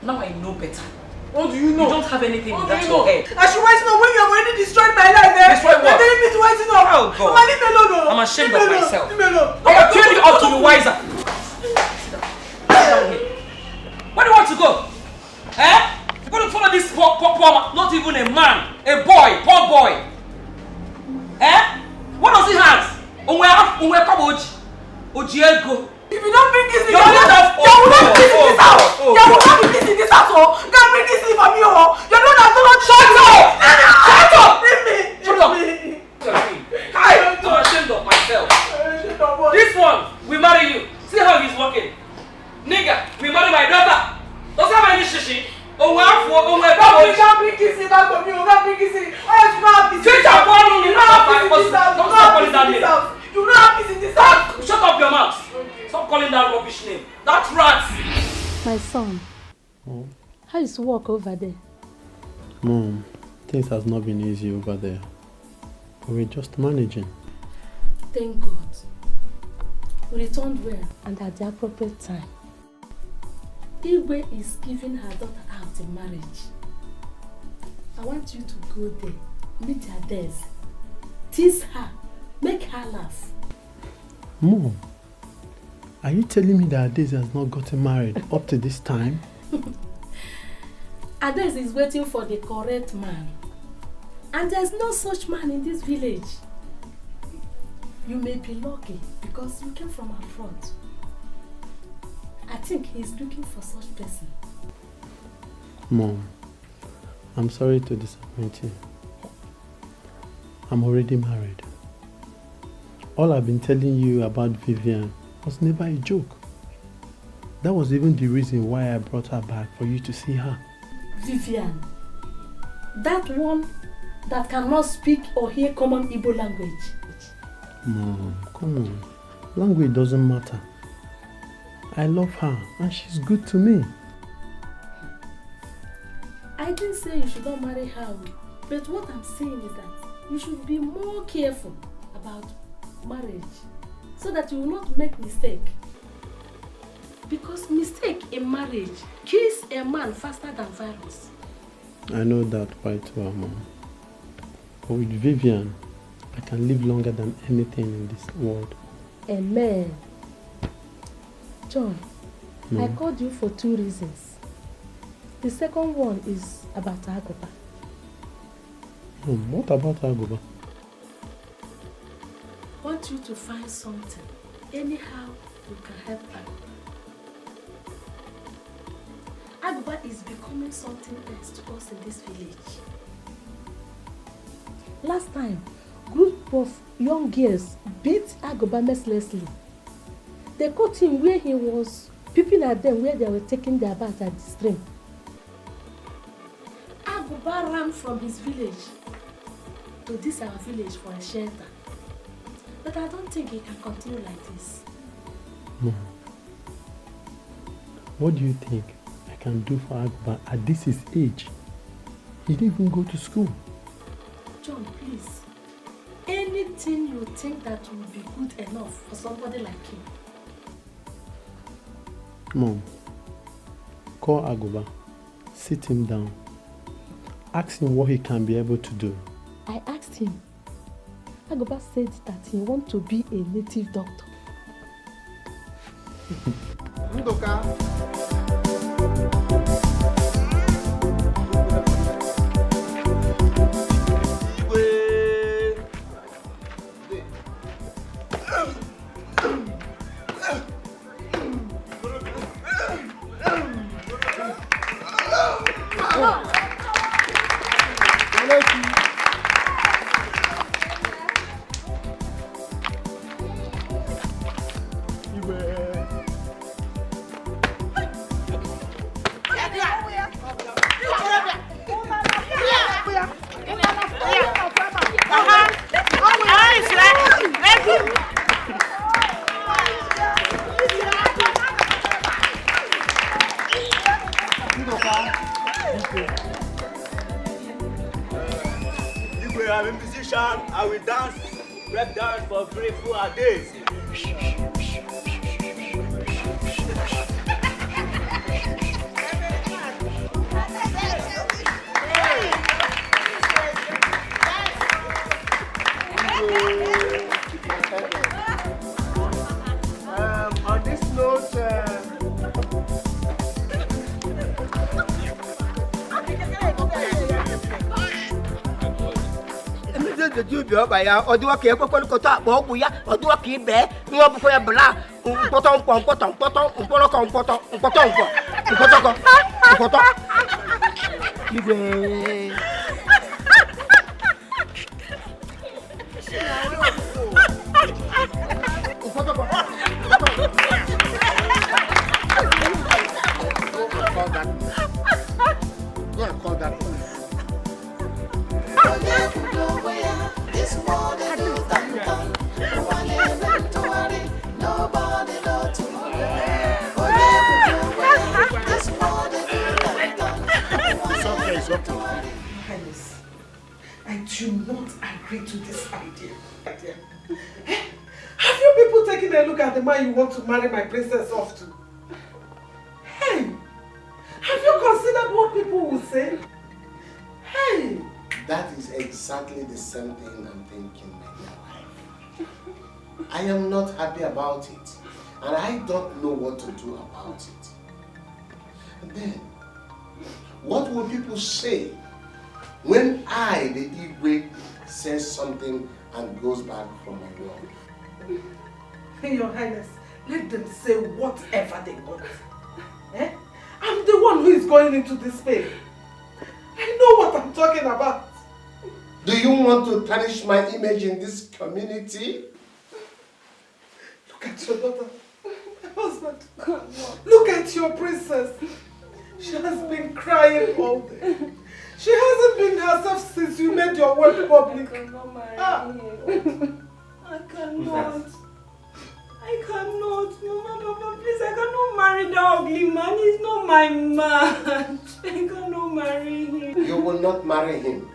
Now I know better. What do you know? You don't have anything in that your head. I should wait to know when you have already destroyed my life. Destroy what? You're telling me to wait to know. Oh God. Mama, leave me alone. I'm ashamed of myself. Leave me alone. I am trained up to be wiser. Sit down here. Where do you want to go? Eh? You're going to follow this poor man, not even a man, a boy, poor boy. Eh? What does he have? Ojiego. If you don't bring this in, you will not be peace in this house. You will not be peace in this house. You can't bring this in from you. You're not shut up! Shut up! Leave me! Shut up! I'm ashamed of myself. This one will marry you. See how he's walking. Nigga, we marry my daughter. Doesn't have any shishi. Oh, you can't bring kissing back from you. You can't bring kissing. Oh, you don't have peace. Switch up one room. You don't have peace in this house. Don't stop calling that name. You don't have peace in this house. Shut up your mouth. Stop calling that rubbish name. That's rats. My son, how is work over there? Mom, things has not been easy over there. We're just managing. Thank God. We returned well and at the appropriate time. Igwe is giving her daughter out in marriage. I want you to go there, meet her there, tease her, make her laugh. Mom, are you telling me that Ades has not gotten married up to this time? Ades is waiting for the correct man. And there's no such man in this village. You may be lucky because you came from abroad. I think he's looking for such person. Mom, I'm sorry to disappoint you. I'm already married. All I've been telling you about Vivian was never a joke. That was even the reason why I brought her back, for you to see her. Vivian, that one that cannot speak or hear common Igbo language. Mom, come on. Language doesn't matter. I love her and she's good to me. I didn't say you should not marry her, but what I'm saying is that you should be more careful about marriage so that you will not make mistake. Because mistake in marriage kills a man faster than virus. I know that quite well, Mom. But with Vivian, I can live longer than anything in this world. Amen. John, No. I called you for 2 reasons. The second one is about Agoba. What about Agoba? I want you to find something. Anyhow, you can help her. Agoba is becoming something else to us in this village. Last time, group of young girls beat Agoba mercilessly. They caught him where he was peeping at them where they were taking their bath at the stream. Agoba ran from his village to this our village for a shelter. But I don't think he can continue like this. Mom, what do you think I can do for Agoba at this his age? He didn't even go to school. John, please. Anything you think that will be good enough for somebody like him. Mom, call Agoba, sit him down, ask him what he can be able to do. I asked him. Agoba said that he wants to be a native doctor. musician, I will dance, break dance for free for a days. On this note, Ubi ọba ya ọdụwa ka ekwekwelikọta akpa ọgwụ ya ọdụwa ka ibe nwa ọbụkwa ya bụla mkpọtọ mkpọ mkpọtọ mkpọtọ mkpọrọkọ mkpọtọ mkpọtọ mkpọ mkpọtọkọ mkpọtọ igwe call that one. It's okay. Highness, I do not agree to this idea. Have you people taken a look at the man you want to marry my princess off to? Hey, have you considered what people will say? Hey! That is exactly the same thing I'm thinking, my dear wife. I am not happy about it, and I don't know what to do about it. And then, what will people say when I, the Igwe, says something and goes back from my word? Your Highness, let them say whatever they want. Eh? I'm the one who is going into this pain. I know what I'm talking about. Do you want to tarnish my image in this community? Look at your daughter, my husband. Look at your princess. She has been crying all day. She hasn't been herself since you made your work public. I cannot. I cannot. Mama, please, I cannot marry that ugly man. He's not my man. I cannot marry him. You will not marry him.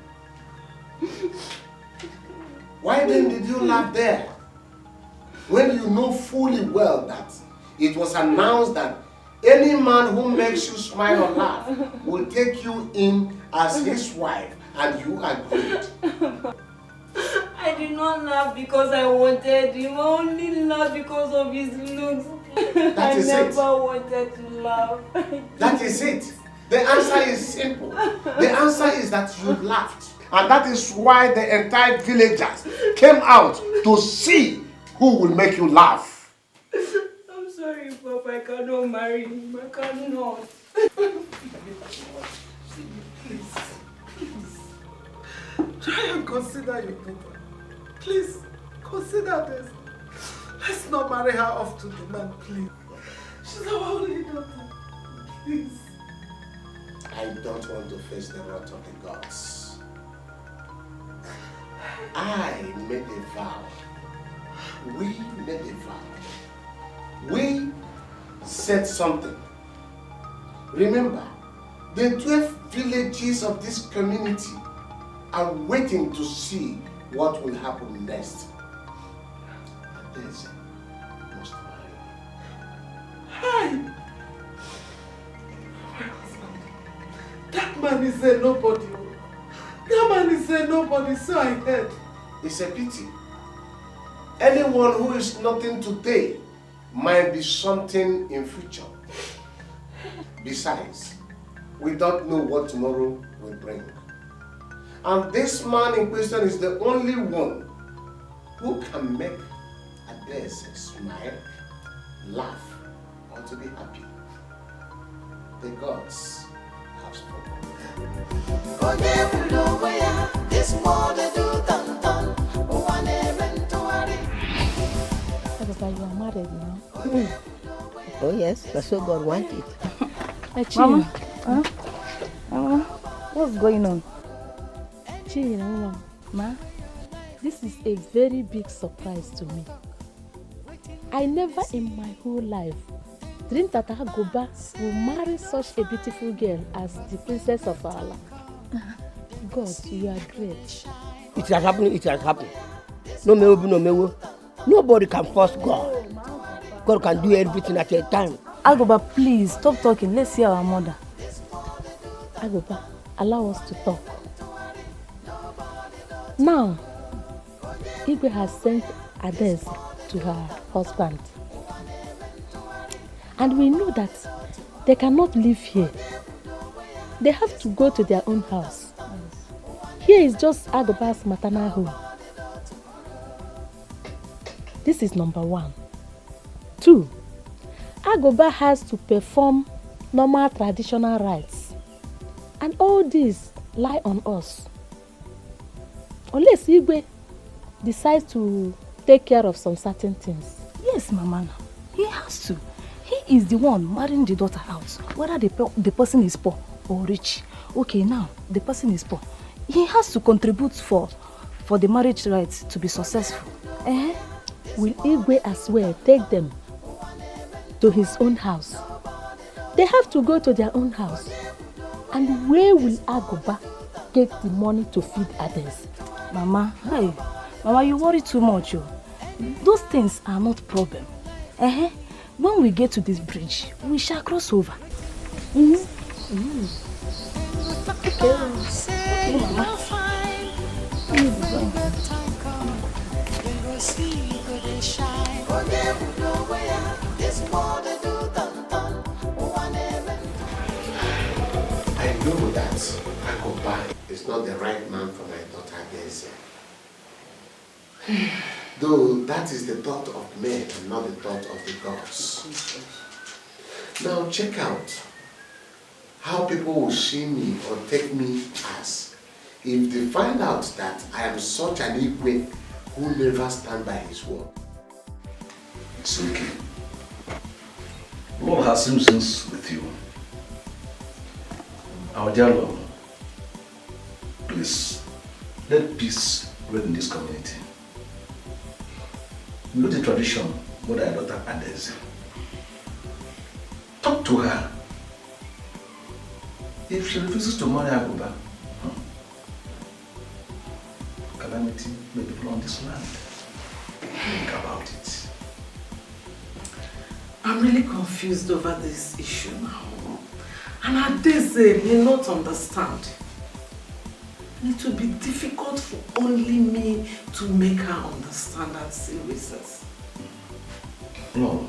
Why then did you laugh there? When you know fully well that it was announced that any man who makes you smile or laugh will take you in as his wife, and you agreed. I did not laugh because I wanted him. I only laughed because of his looks. That is I never wanted to laugh. That is it. The answer is simple. The answer is that you laughed. And that is why the entire villagers came out to see who will make you laugh. I'm sorry, Papa. I cannot marry him. I cannot. Please. Try and consider your daughter. Please, consider this. Let's not marry her off to the man, please. She's our only daughter. Please. I don't want to face the wrath of the gods. I made a vow. We made a vow. We said something. Remember, the 12 villages of this community are waiting to see what will happen next. There's must marry. Hi! That man is a nobody. That man is a nobody, so I heard. It's a pity. Anyone who is nothing today might be something in future. Besides, we don't know what tomorrow will bring. And this man in question is the only one who can make Adese smile, laugh, or to be happy. The gods have spoken. You are married now. Oh yes, that's so God wanted. Mama, Mama, what's going on? Ma, this is a very big surprise to me. I never in my whole life dreamed that Agoba will marry such a beautiful girl as the princess of our land. God, you are great. It has happened, it has happened. No mewo, no mewo. Nobody can force God. God can do everything at a time. Agoba, please stop talking. Let's see our mother. Agoba, allow us to talk. Now, Igwe has sent Ades to her husband. And we know that they cannot live here. They have to go to their own house. Here is just Agoba's maternal home. This is number 1. 2, Agoba has to perform normal traditional rites. And all these lie on us. Unless Igwe decides to take care of some certain things. Yes, Mama. He has to. He is the one marrying the daughter out. Whether the person is poor or rich. Okay, now, the person is poor. He has to contribute for the marriage rights to be successful. Will Igwe as well take them to his own house? They have to go to their own house. And where will Agoba get the money to feed others? Mama, hey, Mama, you worry too much. Those things are not problem. When we get to this bridge, we shall cross over. Okay, Mama. I know that Agoba is not the right man for my daughter Daisy. Though that is the thought of men and not the thought of the gods. Now check out how people will see me or take me as if they find out that I am such an Igwe who never stand by his word. It's okay. Lord has symptoms with you. Our dear Lord, please let peace reign in this community. We know the tradition with our daughter Ades. Talk to her. If she refuses to marry Agoba, calamity may befall on this land. Think about it. I'm really confused over this issue now. And Adeze may not understand. It will be difficult for only me to make her understand her seriousness. No.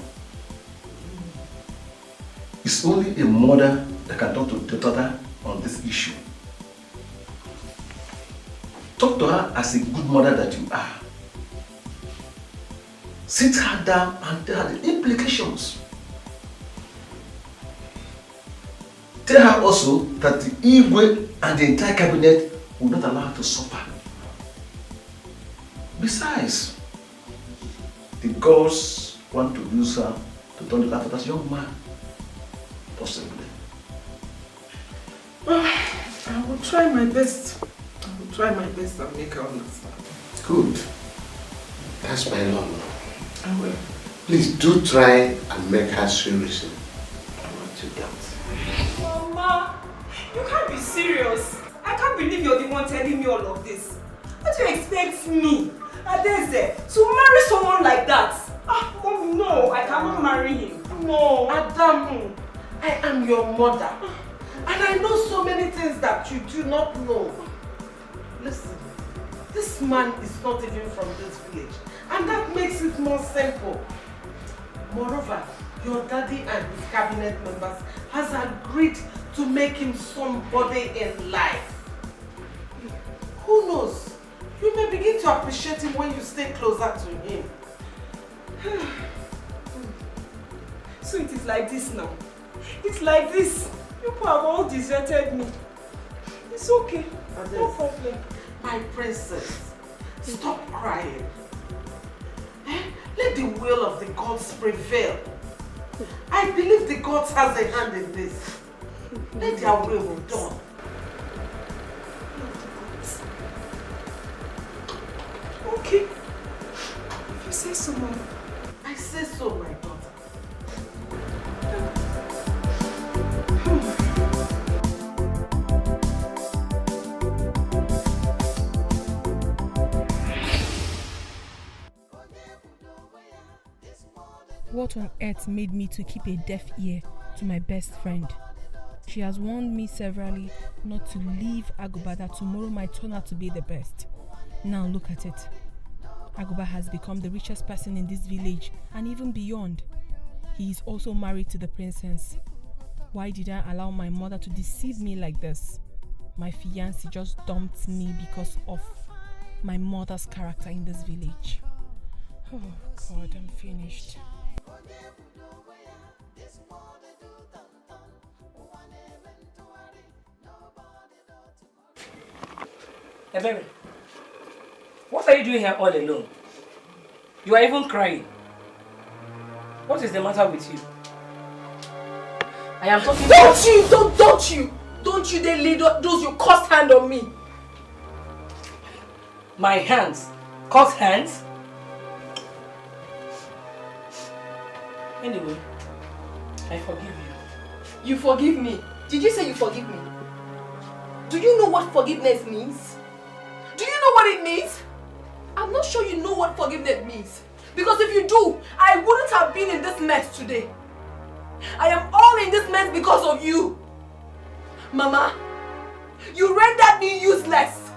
It's only a mother that can talk to the daughter on this issue. Talk to her as a good mother that you are. Sit her down and tell her the implications. Tell her also that the Igwe and the entire cabinet will not allow her to suffer. Besides, the gods want to use her to turn the life of that young man. Possibly. I will try my best. I will try my best and make her understand. Good. That's my love. I will. Please do try and make her see reason. I want to doubt. Mama, you can't be serious. I can't believe you're the one telling me all of this. What do you expect me, Adeze, to marry someone like that? Mommy, no, I cannot marry him. No. Adamu, I am your mother. And I know so many things that you do not know. Listen, this man is not even from this village. And that makes it more simple. Moreover, your daddy and his cabinet members has agreed to make him somebody in life. Who knows? You may begin to appreciate him when you stay closer to him. So it is like this now. It's like this. You have all deserted me. It's okay. No problem. My princess, stop crying. Let the will of the gods prevail. I believe the gods has a hand in this. Let their will be done. Okay. If you say so, Mom. I say so, my daughter. What on earth made me to keep a deaf ear to my best friend? She has warned me severally not to leave Agoba, that tomorrow might turn out to be the best. Now look at it. Agoba has become the richest person in this village and even beyond. He is also married to the princess. Why did I allow my mother to deceive me like this? My fiancé just dumped me because of my mother's character in this village. Oh God, I'm finished. Hey, baby. What are you doing here all alone? You are even crying. What is the matter with you? I am talking. Don't you dare lay those your cursed hand on me. My hands? Cursed hands? Anyway, I forgive you. You forgive me? Did you say you forgive me? Do you know what forgiveness means? Do you know what it means? I'm not sure you know what forgiveness means. Because if you do, I wouldn't have been in this mess today. I am all in this mess because of you. Mama, you rendered me useless.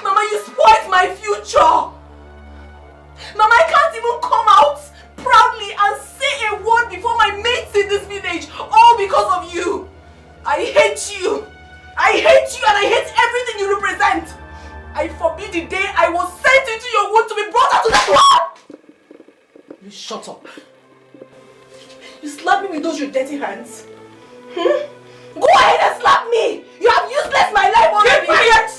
Mama, you spoiled my future. Mama, I can't even come out proudly and say a word before my mates in this village, all because of you. I hate you. I hate you and I hate everything you represent. I forbid the day I was sent into your womb to be brought out to that world. You shut up. You slap me with those your dirty hands. Go ahead and slap me. You have useless my life already. Keep quiet.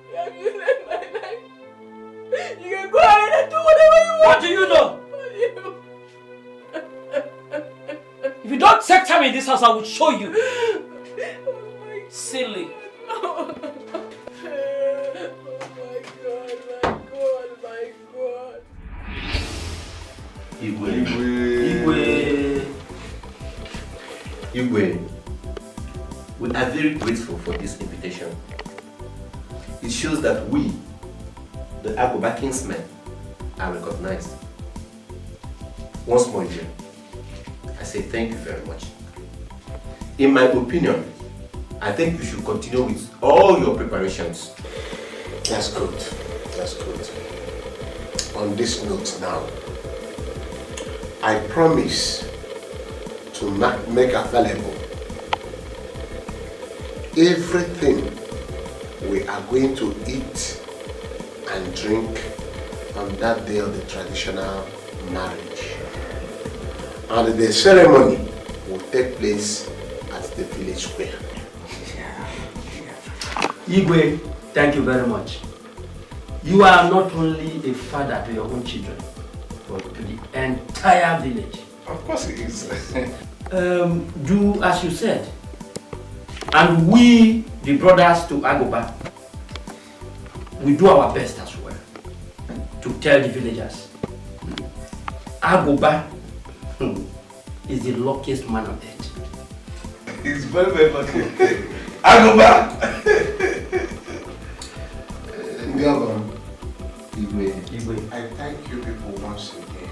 You have useless my life. You can go ahead and do whatever you want. What do you know? If you don't take time in this house, I will show you. Silly. Oh my God. Igwe, we are very grateful for this invitation. It shows that we, the Agoba Kingsmen, are recognized. Once more, Igwe, I say thank you very much. In my opinion, I think you should continue with all your preparations. That's good. That's good. On this note now, I promise to make available everything we are going to eat and drink on that day of the traditional marriage. And the ceremony will take place at the village square. Igwe, thank you very much. You are not only a father to your own children, but to the entire village. Of course it is. Do as you said. And we, the brothers to Agoba, we do our best as well to tell the villagers. Agoba is the luckiest man on earth. He's very, very lucky. Agoba! Igwe, I thank you people once again.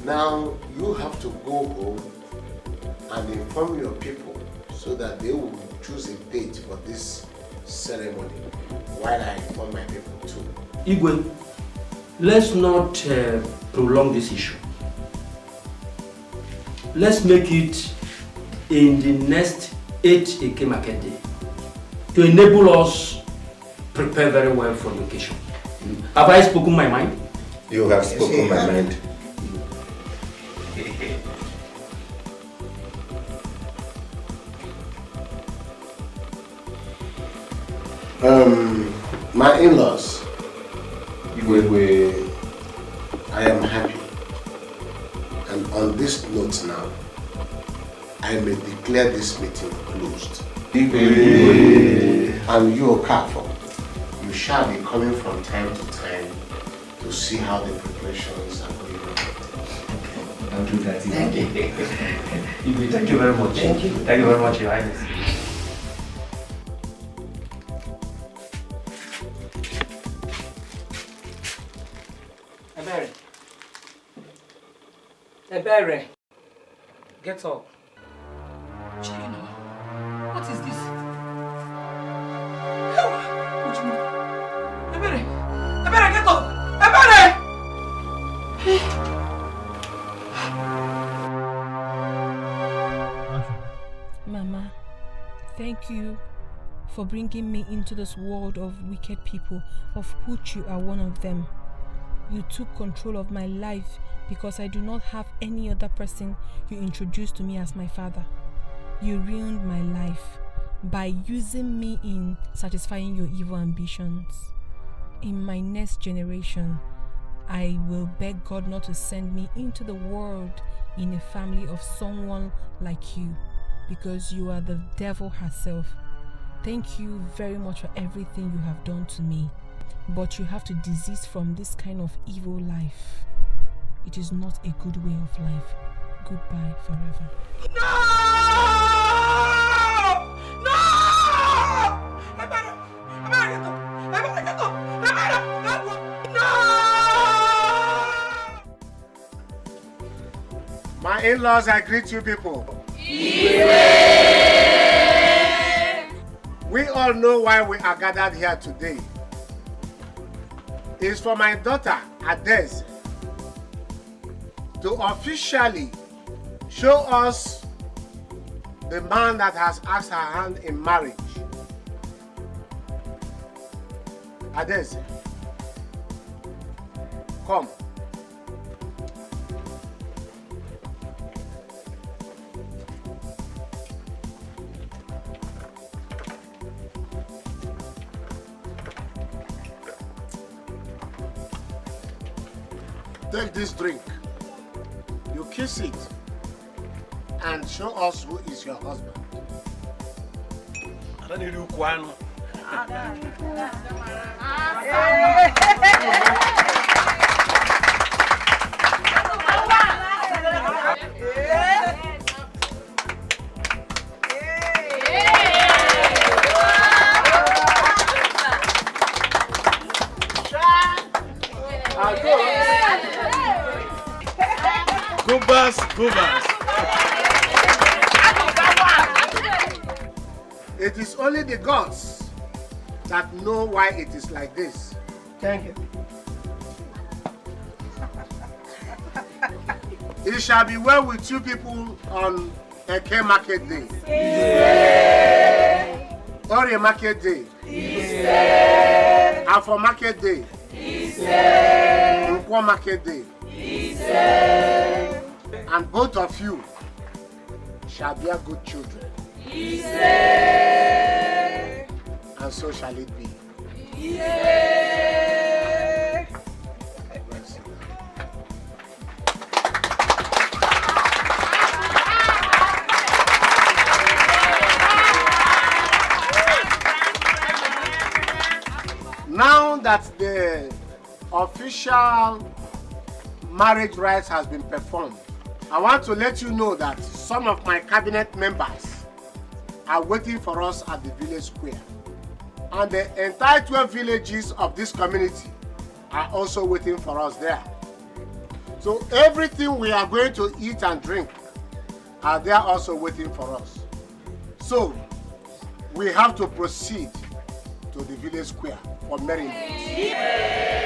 Now you have to go home and inform your people so that they will choose a date for this ceremony while I inform my people too. Igwe, let's not prolong this issue. Let's make it in the next 8 Eke market day to enable us prepare very well for the occasion. Have I spoken my mind? You have spoken my mind. My in-laws, I am happy. And on this note now, I may declare this meeting closed. And you, Okafo, you shall be coming from time to time to see how the preparations are going on. I'll do that. Thank you. Thank you very much. Thank you. Thank you very much, Your Highness. Ebere, get up. Chino, what is this? Ebere, get up! Ebere! Mama, thank you for bringing me into this world of wicked people, of which you are one of them. You took control of my life because I do not have any other person you introduced to me as my father. You ruined my life by using me in satisfying your evil ambitions. In my next generation, I will beg God not to send me into the world in a family of someone like you, because you are the devil herself. Thank you very much for everything you have done to me, but you have to desist from this kind of evil life. It is not a good way of life. Goodbye forever. No! No! Ebere, get up! Ebere, get up! Ebere, no! My in-laws, I greet you people. We all know why we are gathered here today. It's for my daughter, Ades, to officially show us the man that has asked her hand in marriage. Ades, come. Take this drink. You kiss it and show us who is your husband. I don't need you, Kwan. Goobers. It is only the gods that know why it is like this. Thank you. It shall be well with you people on Eke Market Day. Ore Market Day. Afo Market Day. Nkwo Market Day. And both of you shall bear good children. And so shall it be. Now that the official marriage rites has been performed, I want to let you know that some of my cabinet members are waiting for us at the village square. And the entire 12 villages of this community are also waiting for us there. So everything we are going to eat and drink are there also waiting for us. So we have to proceed to the village square for merriment. Yeah.